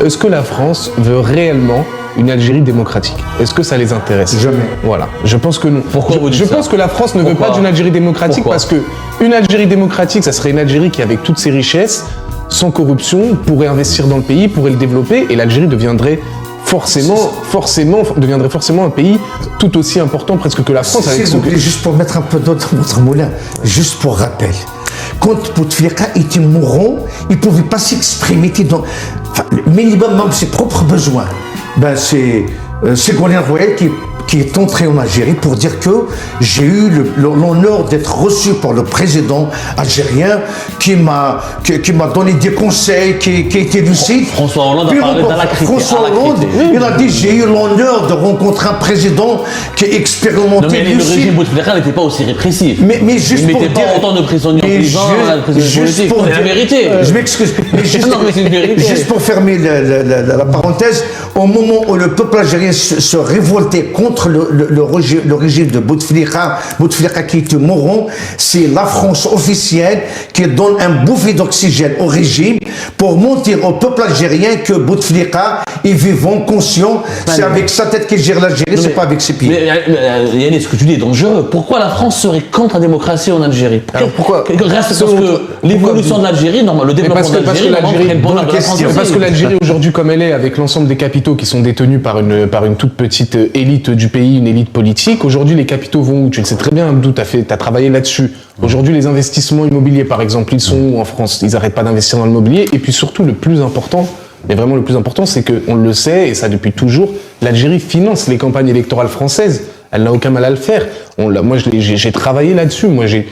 est-ce que la France veut réellement une Algérie démocratique? Est-ce que ça les intéresse? Jamais. Voilà. Je pense que non. Pourquoi vous dites ça? Je pense que la France ne veut pas d'une Algérie démocratique. Pourquoi? Parce que une Algérie démocratique, ça serait une Algérie qui, avec toutes ses richesses, sans corruption, pourrait investir dans le pays, pourrait le développer, et l'Algérie deviendrait forcément un pays tout aussi important presque que la France. Juste pour mettre un peu d'eau dans votre moulin, juste pour rappel. Quand Bouteflika était mourant, il ne pouvait pas s'exprimer. Minimum même ses propres besoins. C'est Ségolène Royal qui est entré en Algérie pour dire que j'ai eu l'honneur d'être reçu par le président algérien qui m'a donné des conseils, qui était lucide. François Hollande a parlé d'Alacrité. François Hollande, il a dit j'ai eu l'honneur de rencontrer un président qui est expérimenté. Non mais le régime Bouteflika n'était pas aussi répressif. Mais juste il pour mettait pas autant de prisonniers en prison à la prison politique. C'est la vérité. Je m'excuse. Juste pour fermer la parenthèse, au moment où le peuple algérien se révoltait contre le régime de Bouteflika qui était mourant, c'est la France officielle qui donne un bouffée d'oxygène au régime pour mentir au peuple algérien que Bouteflika est vivant, conscient. C'est avec sa tête qu'il gère l'Algérie, c'est pas avec ses pieds. Mais Yannis, ce que tu dis est dangereux. Pourquoi la France serait contre la démocratie en Algérie? Pourquoi? Parce que l'évolution de l'Algérie, le développement de l'Algérie, parce que l'Algérie aujourd'hui, comme elle est, avec l'ensemble des capitaux qui sont détenus par une toute petite élite du pays, une élite politique, aujourd'hui les capitaux vont où? Tu le sais très bien, Abdou, t'as travaillé là-dessus. Aujourd'hui, les investissements immobiliers, par exemple, ils sont où en France? Ils n'arrêtent pas d'investir dans l'immobilier. Et puis surtout, le plus important, mais vraiment le plus important, c'est qu'on le sait, et ça depuis toujours, l'Algérie finance les campagnes électorales françaises. Elle n'a aucun mal à le faire. Moi, j'ai travaillé là-dessus. Moi, j'ai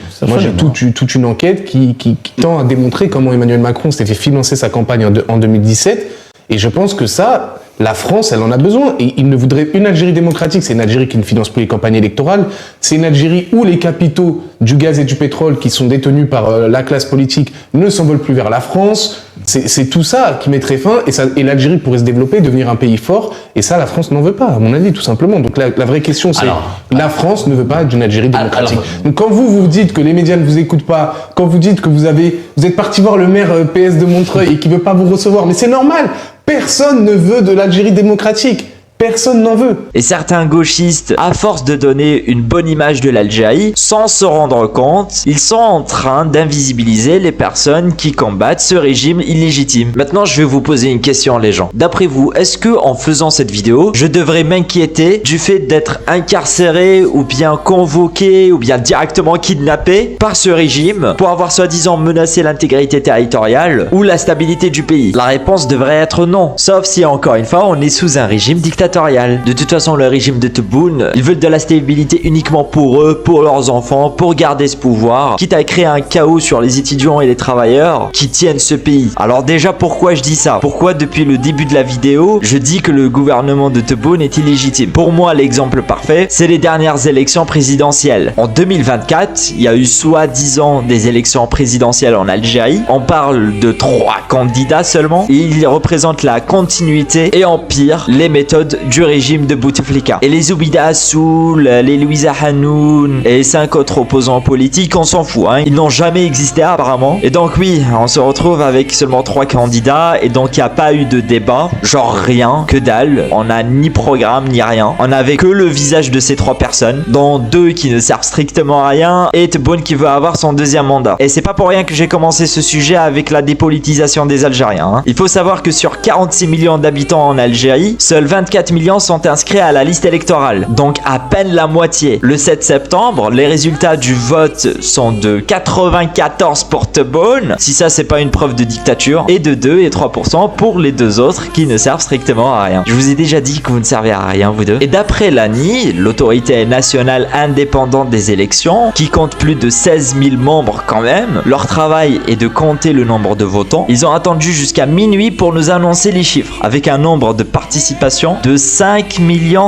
toute une enquête qui tend à démontrer comment Emmanuel Macron s'était fait financer sa campagne en 2017. Et je pense que ça, la France, elle en a besoin. Et il ne voudrait une Algérie démocratique. C'est une Algérie qui ne finance plus les campagnes électorales. C'est une Algérie où les capitaux du gaz et du pétrole qui sont détenus par la classe politique ne s'envolent plus vers la France. C'est tout ça qui mettrait fin. Et l'Algérie pourrait se développer, devenir un pays fort. Et ça, la France n'en veut pas, à mon avis, tout simplement. Donc la vraie question, c'est la France ne veut pas d'une Algérie démocratique. Donc quand vous dites que les médias ne vous écoutent pas, quand vous dites que vous êtes parti voir le maire PS de Montreuil et qu'il ne veut pas vous recevoir, mais c'est normal. Personne ne veut de l'Algérie démocratique. Personne n'en veut. Et certains gauchistes, à force de donner une bonne image de l'Algérie, sans se rendre compte, ils sont en train d'invisibiliser les personnes qui combattent ce régime illégitime. Maintenant, je vais vous poser une question, les gens. D'après vous, est-ce que en faisant cette vidéo, je devrais m'inquiéter du fait d'être incarcéré ou bien convoqué ou bien directement kidnappé par ce régime pour avoir soi-disant menacé l'intégrité territoriale ou la stabilité du pays? La réponse devrait être non. Sauf si, encore une fois, on est sous un régime dictatorial. dictatorial. De toute façon, le régime de Tebboune, ils veulent de la stabilité uniquement pour eux, pour leurs enfants, pour garder ce pouvoir, quitte à créer un chaos sur les étudiants et les travailleurs qui tiennent ce pays. Alors déjà, pourquoi je dis ça? Pourquoi depuis le début de la vidéo, je dis que le gouvernement de Tebboune est illégitime? Pour moi, l'exemple parfait, c'est les dernières élections présidentielles. En 2024, il y a eu soi-disant des élections présidentielles en Algérie. On parle de 3 candidats seulement et ils représentent la continuité et empire les méthodes du régime de Bouteflika. Et les Zoubida Assoul, les Louisa Hanoun et 5 autres opposants politiques, on s'en fout, hein. Ils n'ont jamais existé apparemment. Et donc oui, on se retrouve avec seulement 3 candidats et donc il n'y a pas eu de débat, genre rien, que dalle. On n'a ni programme ni rien. On n'avait que le visage de ces 3 personnes, dont 2 qui ne servent strictement à rien et Tebboune qui veut avoir son 2e mandat. Et c'est pas pour rien que j'ai commencé ce sujet avec la dépolitisation des Algériens, hein. Il faut savoir que sur 46 millions d'habitants en Algérie, seuls 24 millions sont inscrits à la liste électorale, donc à peine la moitié. Le 7 septembre, les résultats du vote sont de 94 pour Tebboune, si ça c'est pas une preuve de dictature, et de 2 et 3% pour les 2 autres qui ne servent strictement à rien. Je vous ai déjà dit que vous ne servez à rien, vous deux. Et d'après l'ANI, l'autorité nationale indépendante des élections, qui compte plus de 16 000 membres quand même, leur travail est de compter le nombre de votants. Ils ont attendu jusqu'à minuit pour nous annoncer les chiffres, avec un nombre de participation de 5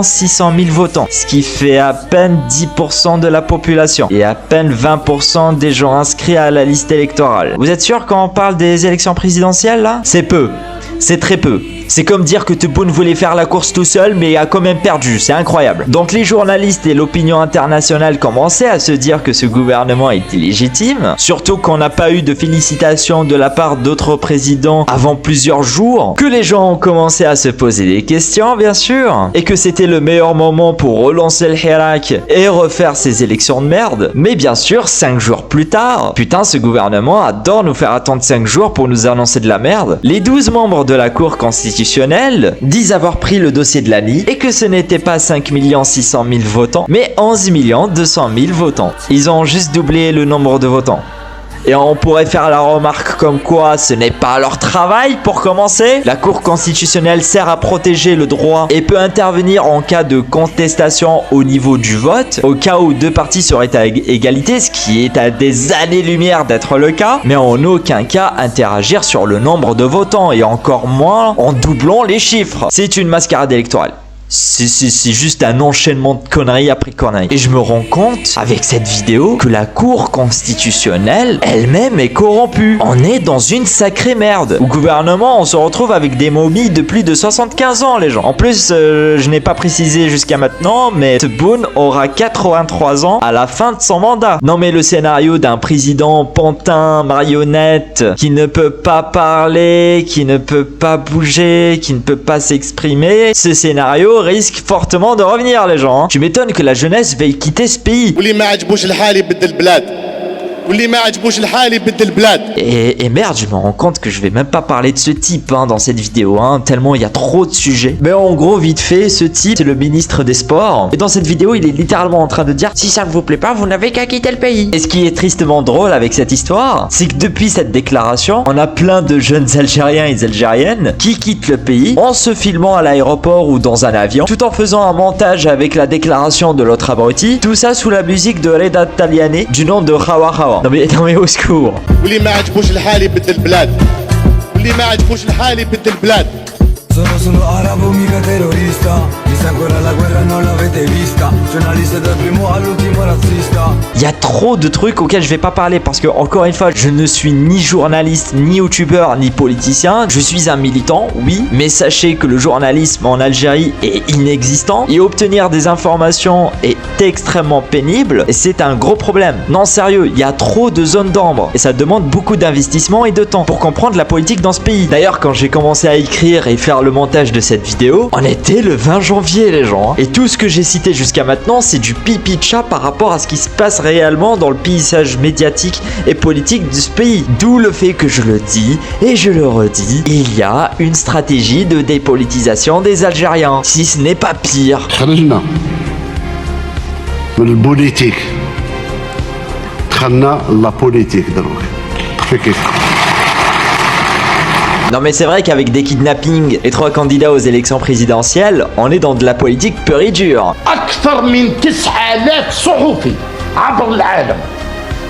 600 000 votants, ce qui fait à peine 10% de la population et à peine 20% des gens inscrits à la liste électorale. Vous êtes sûr quand on parle des élections présidentielles là? C'est peu, c'est très peu. C'est comme dire que Tebboune voulait faire la course tout seul mais a quand même perdu, c'est incroyable. Donc les journalistes et l'opinion internationale commençaient à se dire que ce gouvernement est illégitime, surtout qu'on n'a pas eu de félicitations de la part d'autres présidents avant plusieurs jours, que les gens ont commencé à se poser des questions bien sûr, et que c'était le meilleur moment pour relancer le Hirak et refaire ces élections de merde. Mais bien sûr, 5 jours plus tard, putain ce gouvernement adore nous faire attendre 5 jours pour nous annoncer de la merde. Les 12 membres de la Cour constitutionnelle disent avoir pris le dossier de l'ANI et que ce n'était pas 5 600 000 votants, mais 11 200 000 votants. Ils ont juste doublé le nombre de votants. Et on pourrait faire la remarque comme quoi ce n'est pas leur travail pour commencer. La Cour constitutionnelle sert à protéger le droit et peut intervenir en cas de contestation au niveau du vote, au cas où 2 parties seraient à égalité, ce qui est à des années-lumière d'être le cas, mais en aucun cas interagir sur le nombre de votants et encore moins en doublant les chiffres. C'est une mascarade électorale. C'est juste un enchaînement de conneries après conneries. Et je me rends compte, avec cette vidéo, que la Cour constitutionnelle elle-même est corrompue. On est dans une sacrée merde. Au gouvernement, on se retrouve avec des momies de plus de 75 ans, les gens. En plus, je n'ai pas précisé jusqu'à maintenant, mais Tebboune aura 83 ans à la fin de son mandat. Non mais le scénario d'un président pantin, marionnette, qui ne peut pas parler, qui ne peut pas bouger, qui ne peut pas s'exprimer, ce scénario risque fortement de revenir, les gens. Tu m'étonnes que la jeunesse veuille quitter ce pays. Et merde, je me rends compte que je vais même pas parler de ce type dans cette vidéo, tellement il y a trop de sujets. Mais en gros, vite fait, ce type, c'est le ministre des Sports. Et dans cette vidéo, il est littéralement en train de dire « Si ça ne vous plaît pas, vous n'avez qu'à quitter le pays ». Et ce qui est tristement drôle avec cette histoire, c'est que depuis cette déclaration, on a plein de jeunes Algériens et Algériennes qui quittent le pays en se filmant à l'aéroport ou dans un avion, tout en faisant un montage avec la déclaration de l'autre abruti, tout ça sous la musique de Reda Taliani du nom de Hawa Hawa. Non mais au secours. واللي ما عجبوش الحال يبدل البلاد واللي ما عجبوش الحال يبدل البلاد. Sono arabo mica terrorista. Mi sa ancora la guerra non l'avete vista. Giornalista dal primo all'ultimo razzista. Il y a trop de trucs auxquels je vais pas parler parce que encore une fois, je ne suis ni journaliste, ni youtubeur, ni politicien. Je suis un militant, oui, mais sachez que le journalisme en Algérie est inexistant et obtenir des informations est extrêmement pénible et c'est un gros problème. Non sérieux, il y a trop de zones d'ombre et ça demande beaucoup d'investissement et de temps pour comprendre la politique dans ce pays. D'ailleurs, quand j'ai commencé à écrire et faire le montage de cette vidéo, on était le 20 janvier les gens. Et tout ce que j'ai cité jusqu'à maintenant, c'est du pipi de chat par rapport à ce qui se passe réellement dans le paysage médiatique et politique de ce pays. D'où le fait que je le dis et je le redis, il y a une stratégie de dépolitisation des Algériens, si ce n'est pas pire. من البوليتيك دخلنا لا بوليتيك دروك كيف Non mais c'est vrai qu'avec des kidnappings et 3 candidats aux élections présidentielles, on est dans de la politique pure et dure. أكثر من 9000 صحفي عبر العالم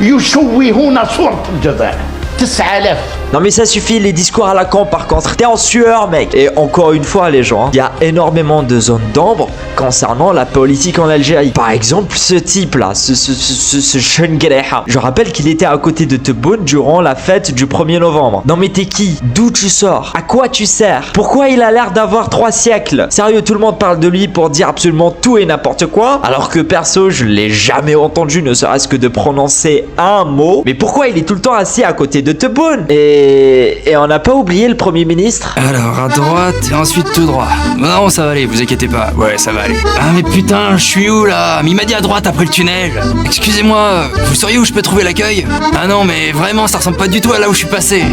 يشوهون صورة الجزائر 9000. Non mais ça suffit les discours à la con par contre, t'es en sueur mec. Et encore une fois les gens, il y a énormément de zones d'ombre concernant la politique en Algérie. Par exemple ce type là, ce Chengreha. Je rappelle qu'il était à côté de Tebboune durant la fête du 1er novembre. Non mais t'es qui? D'où tu sors? À quoi tu sers? Pourquoi il a l'air d'avoir 3 siècles? Sérieux, tout le monde parle de lui pour dire absolument tout et n'importe quoi, alors que perso je l'ai jamais entendu ne serait-ce que de prononcer un mot. Mais pourquoi il est tout le temps assis à côté de Tebboune? Et on n'a pas oublié le Premier ministre? Alors à droite et ensuite tout droit. Non, ça va aller, vous inquiétez pas. Ouais, ça va aller. Ah mais putain, je suis où là? Mais il m'a dit à droite après le tunnel. Excusez-moi, vous sauriez où je peux trouver l'accueil? Ah non, mais vraiment, ça ressemble pas du tout à là où je suis passé.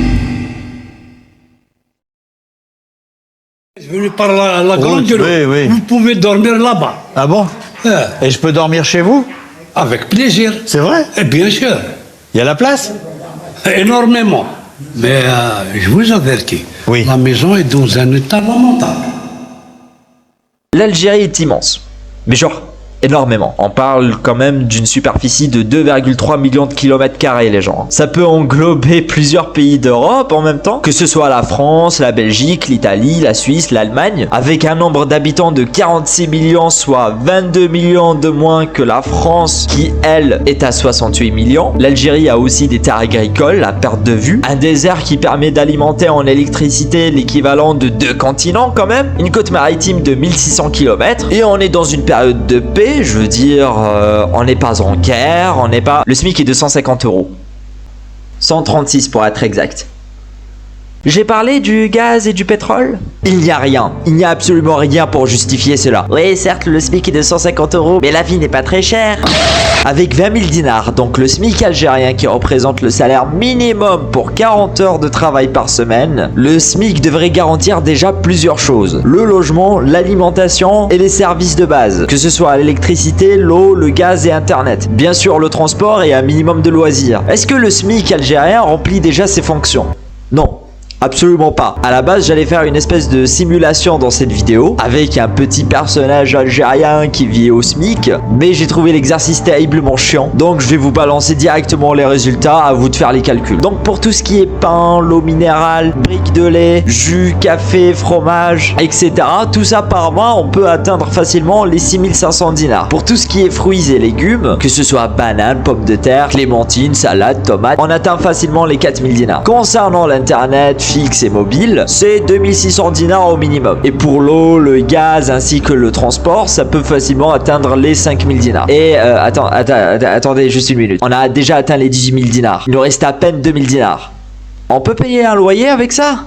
Je suis venu par la grande îlot. Oui. Vous pouvez dormir là-bas. Ah bon? Et je peux dormir chez vous? Avec plaisir. C'est vrai? Et bien sûr. Il y a la place? Énormément. Mais je vous avertis, la maison est dans un état lamentable. L'Algérie est immense. Mais genre, énormément. On parle quand même d'une superficie de 2,3 millions de kilomètres carrés les gens. Ça peut englober plusieurs pays d'Europe en même temps, que ce soit la France, la Belgique, l'Italie, la Suisse, l'Allemagne, avec un nombre d'habitants de 46 millions, soit 22 millions de moins que la France, qui elle est à 68 millions. L'Algérie a aussi des terres agricoles à perte de vue, un désert qui permet d'alimenter en électricité l'équivalent de 2 continents quand même, une côte maritime de 1600 km, et on est dans une période de paix. Je veux dire, on n'est pas en guerre, on n'est pas... Le SMIC est de 150 €. 136 pour être exact. J'ai parlé du gaz et du pétrole? Il n'y a rien. Il n'y a absolument rien pour justifier cela. Oui, certes, le SMIC est de 150 €, mais la vie n'est pas très chère. Avec 20 000 dinars, donc le SMIC algérien qui représente le salaire minimum pour 40 heures de travail par semaine, le SMIC devrait garantir déjà plusieurs choses. Le logement, l'alimentation et les services de base. Que ce soit l'électricité, l'eau, le gaz et internet. Bien sûr, le transport et un minimum de loisirs. Est-ce que le SMIC algérien remplit déjà ses fonctions? Non. Absolument pas. À la base, j'allais faire une espèce de simulation dans cette vidéo avec un petit personnage algérien qui vit au SMIC, mais j'ai trouvé l'exercice terriblement chiant, donc je vais vous balancer directement les résultats, à vous de faire les calculs. Donc pour tout ce qui est pain, l'eau minérale, briques de lait, jus, café, fromage, etc., tout ça par mois, on peut atteindre facilement les 6500 dinars. Pour tout ce qui est fruits et légumes, que ce soit bananes, pommes de terre, clémentines, salades, tomates, on atteint facilement les 4000 dinars. Concernant l'internet, fixe et mobile, c'est 2600 dinars au minimum. Et pour l'eau, le gaz ainsi que le transport, ça peut facilement atteindre les 5000 dinars. Et attendez juste une minute. On a déjà atteint les 18 000 dinars. Il nous reste à peine 2000 dinars. On peut payer un loyer avec ça?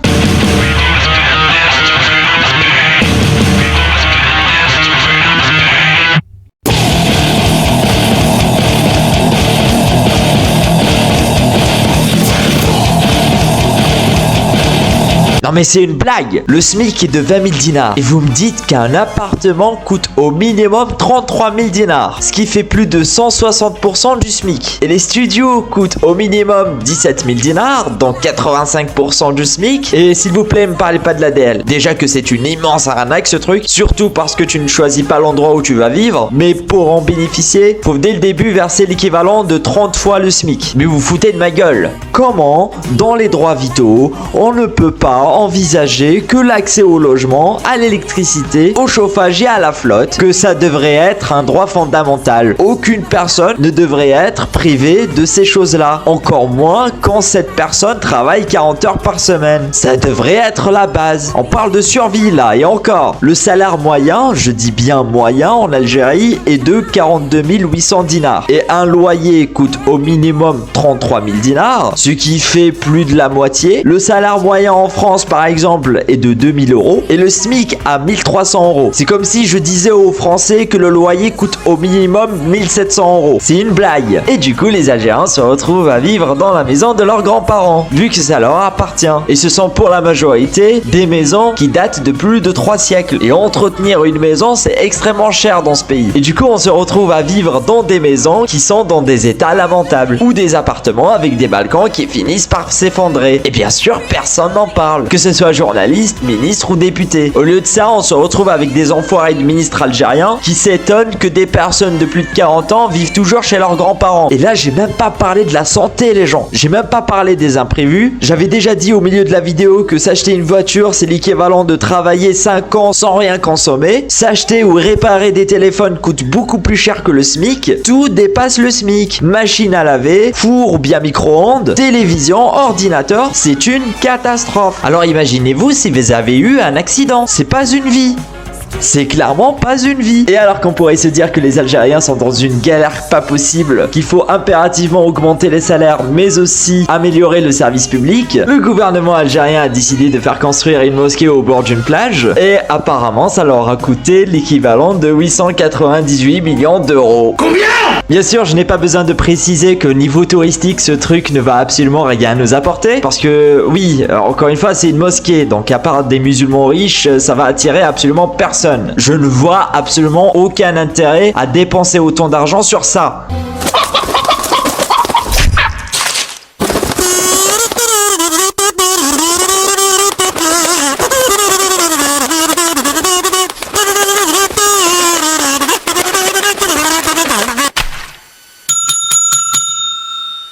Non mais c'est une blague. Le SMIC est de 20 000 dinars. Et vous me dites qu'un appartement coûte au minimum 33 000 dinars. Ce qui fait plus de 160% du SMIC. Et les studios coûtent au minimum 17 000 dinars, donc 85% du SMIC. Et s'il vous plaît, ne me parlez pas de l'ADL. Déjà que c'est une immense arnaque ce truc. Surtout parce que tu ne choisis pas l'endroit où tu vas vivre. Mais pour en bénéficier, faut dès le début verser l'équivalent de 30 fois le SMIC. Mais vous foutez de ma gueule. Comment, dans les droits vitaux, on ne peut pas envisager que l'accès au logement, à l'électricité, au chauffage et à la flotte, que ça devrait être un droit fondamental. Aucune personne ne devrait être privée de ces choses-là. Encore moins quand cette personne travaille 40 heures par semaine. Ça devrait être la base. On parle de survie là, et encore. Le salaire moyen, je dis bien moyen en Algérie, est de 42 800 dinars. Et un loyer coûte au minimum 33 000 dinars, ce qui fait plus de la moitié. Le salaire moyen en France par exemple est de 2000 € et le SMIC à 1300 €. C'est comme si je disais aux Français que le loyer coûte au minimum 1700 €. C'est une blague. Et du coup les Algériens se retrouvent à vivre dans la maison de leurs grands-parents, vu que ça leur appartient. Et ce sont pour la majorité des maisons qui datent de plus de 3 siècles. Et entretenir une maison c'est extrêmement cher dans ce pays. Et du coup on se retrouve à vivre dans des maisons qui sont dans des états lamentables. Ou des appartements avec des balcons qui finissent par s'effondrer. Et bien sûr personne n'en parle. Que que ce soit journaliste, ministre ou député. Au lieu de ça, on se retrouve avec des enfoirés de ministres algériens qui s'étonnent que des personnes de plus de 40 ans vivent toujours chez leurs grands-parents. Et là, j'ai même pas parlé de la santé, les gens. J'ai même pas parlé des imprévus. J'avais déjà dit au milieu de la vidéo que s'acheter une voiture, c'est l'équivalent de travailler 5 ans sans rien consommer. S'acheter ou réparer des téléphones coûte beaucoup plus cher que le SMIC. Tout dépasse le SMIC. Machine à laver, four ou bien micro-ondes, télévision, ordinateur, c'est une catastrophe. Alors imaginez-vous si vous avez eu un accident. C'est pas une vie. C'est clairement pas une vie. Et alors qu'on pourrait se dire que les Algériens sont dans une galère pas possible, qu'il faut impérativement augmenter les salaires mais aussi améliorer le service public, le gouvernement algérien a décidé de faire construire une mosquée au bord d'une plage et apparemment ça leur a coûté l'équivalent de 898 millions d'euros. Combien ? Bien sûr, je n'ai pas besoin de préciser que niveau touristique, ce truc ne va absolument rien nous apporter parce que oui, encore une fois, c'est une mosquée, donc à part des musulmans riches, ça va attirer absolument personne. Je ne vois absolument aucun intérêt à dépenser autant d'argent sur ça.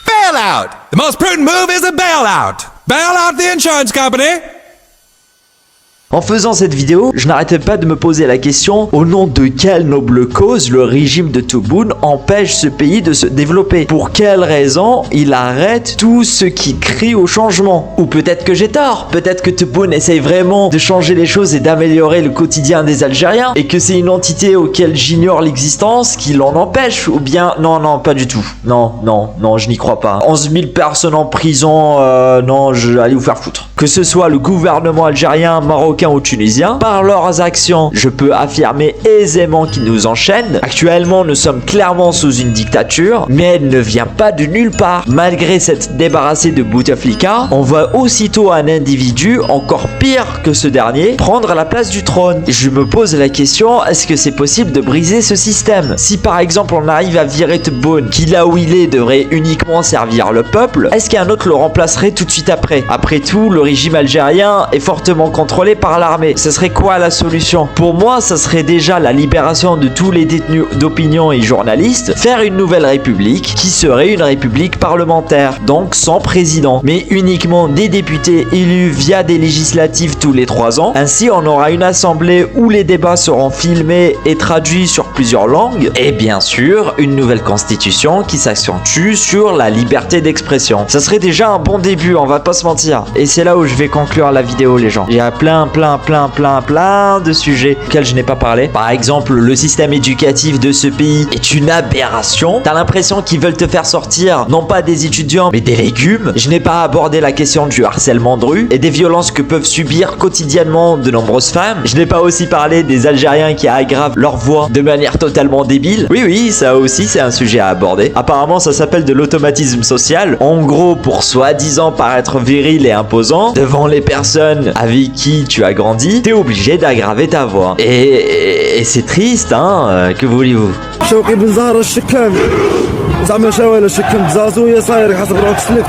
Bailout! The most prudent move is a bailout! Bail out the insurance company! En faisant cette vidéo, je n'arrêtais pas de me poser la question au nom de quelle noble cause le régime de Tebboune empêche ce pays de se développer. Pour quelle raison il arrête tout ce qui crie au changement. Ou peut-être que j'ai tort, peut-être que Tebboune essaye vraiment de changer les choses et d'améliorer le quotidien des Algériens et que c'est une entité auquel j'ignore l'existence qui l'en empêche. Ou bien, non, pas du tout. Non, je n'y crois pas. 11 000 personnes en prison, non, allez vous faire foutre. Que ce soit le gouvernement algérien, marocain ou tunisien, par leurs actions, je peux affirmer aisément qu'ils nous enchaînent. Actuellement, nous sommes clairement sous une dictature, mais elle ne vient pas de nulle part. Malgré s'être débarrassé de Bouteflika, on voit aussitôt un individu, encore pire que ce dernier, prendre la place du trône. Je me pose la question, est-ce que c'est possible de briser ce système? Si par exemple on arrive à virer Tebboune, qui là où il est devrait uniquement servir le peuple, est-ce qu'un autre le remplacerait tout de suite après? Après tout, le régime algérien est fortement contrôlé par l'armée. Ce serait quoi la solution? Pour moi, ça serait déjà la libération de tous les détenus d'opinion et journalistes, faire une nouvelle république qui serait une république parlementaire, donc sans président, mais uniquement des députés élus via des législatives tous les 3 ans. Ainsi, on aura une assemblée où les débats seront filmés et traduits sur plusieurs langues, et bien sûr, une nouvelle constitution qui s'accentue sur la liberté d'expression. Ça serait déjà un bon début, on va pas se mentir. Et c'est là où je vais conclure la vidéo, les gens. Il y a plein de sujets auxquels je n'ai pas parlé. Par exemple, le système éducatif de ce pays est une aberration. T'as l'impression qu'ils veulent te faire sortir non pas des étudiants mais des légumes. Je n'ai pas abordé la question du harcèlement de rue et des violences que peuvent subir quotidiennement de nombreuses femmes. Je n'ai pas aussi parlé des Algériens qui aggravent leur voix de manière totalement débile. Oui, ça aussi c'est un sujet à aborder. Apparemment ça s'appelle de l'automatisme social. En gros, pour soi-disant paraître viril et imposant devant les personnes avec qui tu as grandi, t'es obligé d'aggraver ta voix. Et c'est triste, hein, que voulez-vous? شوقي بن زهرة الشكام زعما شاوالة الشكام زازوية صاير حسب راك سلكت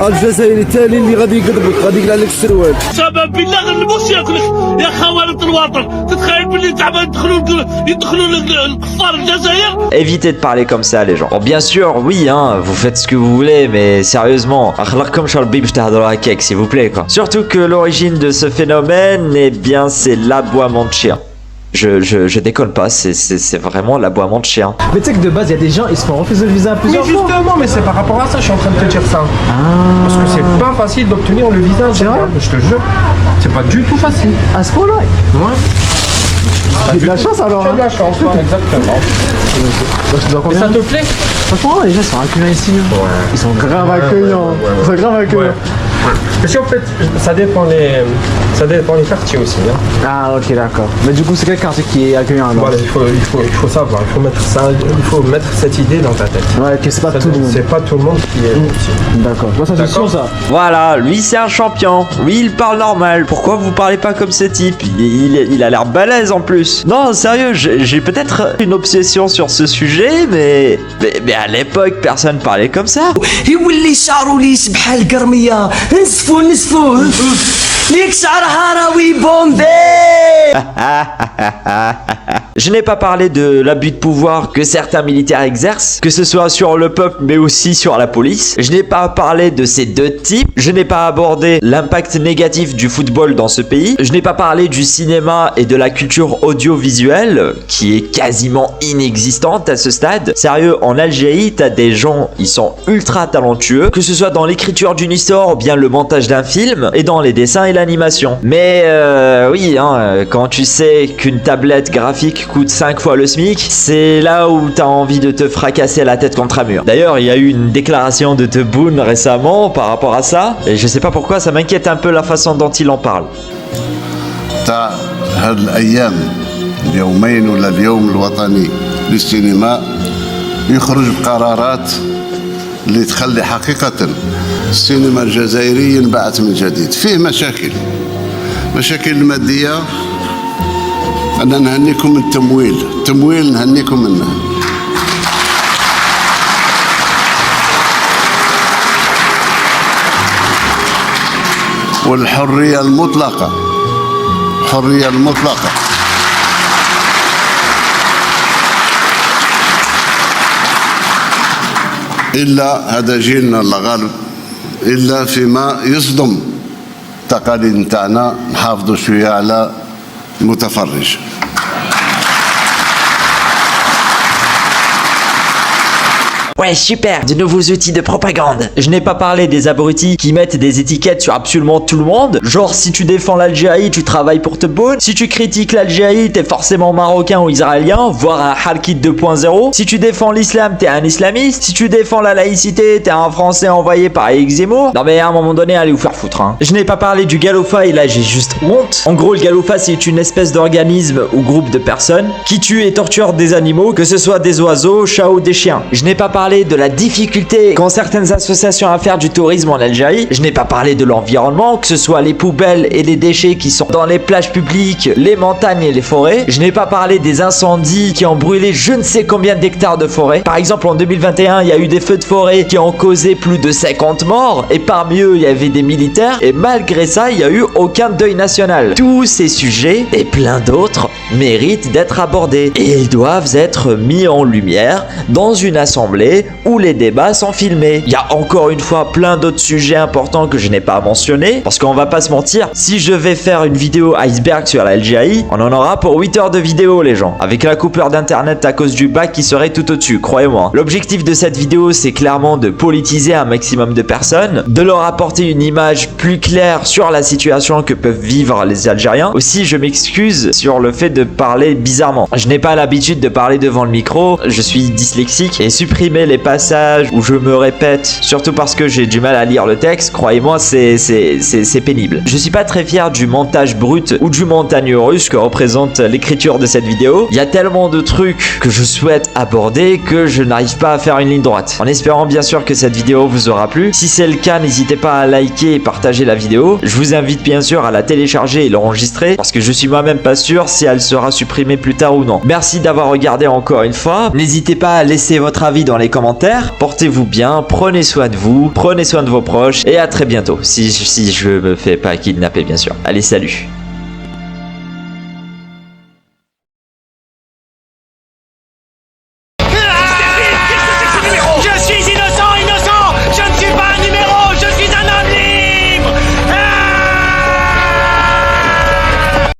الجزائري التالي اللي غادي يقلبك غادي يقلع لك السروال سبب بالله غير الموسى ياكلك يا خوالة الوطن تتخيل باللي تعبان يدخلوا الكفار الجزائر. Évitez de parler comme ça, les gens. Bon, bien sûr, oui, hein, vous faites ce que vous voulez, mais sérieusement, s'il vous plaît, quoi. Surtout que l'origine de ce phénomène, eh bien, c'est l'aboiement de chien. Je déconne pas, c'est vraiment l'aboiement de chien. Mais tu sais que de base, il y a des gens, ils se font refuser le visa plusieurs fois. Mais justement, mais c'est par rapport à ça, je suis en train de te dire ça. Parce que c'est pas facile d'obtenir le visa. C'est vrai? Je te jure, c'est pas du tout facile. À ce point-là? Ouais. J'ai de la chance alors. J'ai de la chance, exactement. Et ça te plaît? Franchement, les gens sont accueillants ici. Ouais. Ils sont grave accueillants. Ils sont grave accueillants. Parce qu'en fait, ça dépend les quartiers aussi. Hein. Ah ok, d'accord. Mais du coup, c'est quelqu'un qui est accueillant. Voilà, il faut savoir, il faut mettre cette idée dans ta tête. Ouais, que c'est pas tout le monde. C'est pas tout le monde qui est. D'accord. Moi, ça c'est sûr ça. Voilà, lui c'est un champion. Oui, il parle normal. Pourquoi vous parlez pas comme ce type? Il a l'air balèze en plus. Non, sérieux, j'ai peut-être une obsession sur ce sujet, mais à l'époque, personne parlait comme ça. يولي شعره ليش بحال قرميه نسفوه Je n'ai pas parlé de l'abus de pouvoir que certains militaires exercent, que ce soit sur le peuple mais aussi sur la police. Je n'ai pas parlé de ces deux types. Je n'ai pas abordé l'impact négatif du football dans ce pays. Je n'ai pas parlé du cinéma et de la culture audiovisuelle qui est quasiment inexistante à ce stade. Sérieux, en Algérie, t'as des gens, ils sont ultra talentueux, que ce soit dans l'écriture d'une histoire ou bien le montage d'un film et dans les dessins et l'animation. Mais oui, hein, quand tu sais qu'une tablette graphique coûte 5 fois le SMIC, c'est là où t'as envie de te fracasser la tête contre un mur. D'ailleurs, il y a eu une déclaration de Tebboune récemment par rapport à ça, et je sais pas pourquoi, ça m'inquiète un peu la façon dont il en parle. تاع هاد الايام اليومين ولا اليوم الوطني للسينما يخرج بقرارات اللي تخلي حقيقة السينما الجزائرية ينبعث من جديد. فيه مشاكل المادية. أنا نهنيكم من التمويل نهنيكم منه. والحرية المطلقة إلا هذا جيلنا الله غالب إلا فيما يصدم التقاليد نتاعنا نحافظوا شوية على المتفرج. Ouais, super, de nouveaux outils de propagande. Je n'ai pas parlé des abrutis qui mettent des étiquettes sur absolument tout le monde. Genre, si tu défends l'Algérie, tu travailles pour Tebboune. Si tu critiques l'Algérie, t'es forcément marocain ou israélien, voire un Halkid 2.0. Si tu défends l'islam, t'es un islamiste. Si tu défends la laïcité, t'es un français envoyé par Éric Zemmour. Non mais à un moment donné, allez vous faire foutre, hein. Je n'ai pas parlé du Galofa et là j'ai juste honte. En gros, le Galofa, c'est une espèce d'organisme ou groupe de personnes qui tue et torture des animaux, que ce soit des oiseaux, chats ou des chiens. Je n'ai pas parlé de la difficulté qu'ont certaines associations à faire du tourisme en Algérie. Je n'ai pas parlé de l'environnement, que ce soit les poubelles et les déchets qui sont dans les plages publiques, les montagnes et les forêts. Je n'ai pas parlé des incendies qui ont brûlé je ne sais combien d'hectares de forêt. Par exemple, en 2021, il y a eu des feux de forêt qui ont causé plus de 50 morts et parmi eux, il y avait des militaires et malgré ça, il n'y a eu aucun deuil national. Tous ces sujets et plein d'autres méritent d'être abordés et ils doivent être mis en lumière dans une assemblée où les débats sont filmés. Il y a encore une fois plein d'autres sujets importants que je n'ai pas mentionnés parce qu'on va pas se mentir, si je vais faire une vidéo iceberg sur l'Algérie, on en aura pour 8 heures de vidéo les gens, avec la coupure d'internet à cause du bac qui serait tout au-dessus, croyez-moi. L'objectif de cette vidéo, c'est clairement de politiser un maximum de personnes, de leur apporter une image plus claire sur la situation que peuvent vivre les Algériens. Aussi, je m'excuse sur le fait de parler bizarrement. Je n'ai pas l'habitude de parler devant le micro, je suis dyslexique et supprimer les passages où je me répète, surtout parce que j'ai du mal à lire le texte, croyez-moi, c'est pénible. Je suis pas très fier du montage brut ou du montagne russe que représente l'écriture de cette vidéo. Il y a tellement de trucs que je souhaite aborder que je n'arrive pas à faire une ligne droite. En espérant bien sûr que cette vidéo vous aura plu. Si c'est le cas, n'hésitez pas à liker et partager la vidéo. Je vous invite bien sûr à la télécharger et l'enregistrer parce que je suis moi-même pas sûr si elle sera supprimée plus tard ou non. Merci d'avoir regardé encore une fois. N'hésitez pas à laisser votre avis dans les commentaires. Portez-vous bien, prenez soin de vous, prenez soin de vos proches et à très bientôt. Si je me fais pas kidnapper bien sûr. Allez, salut.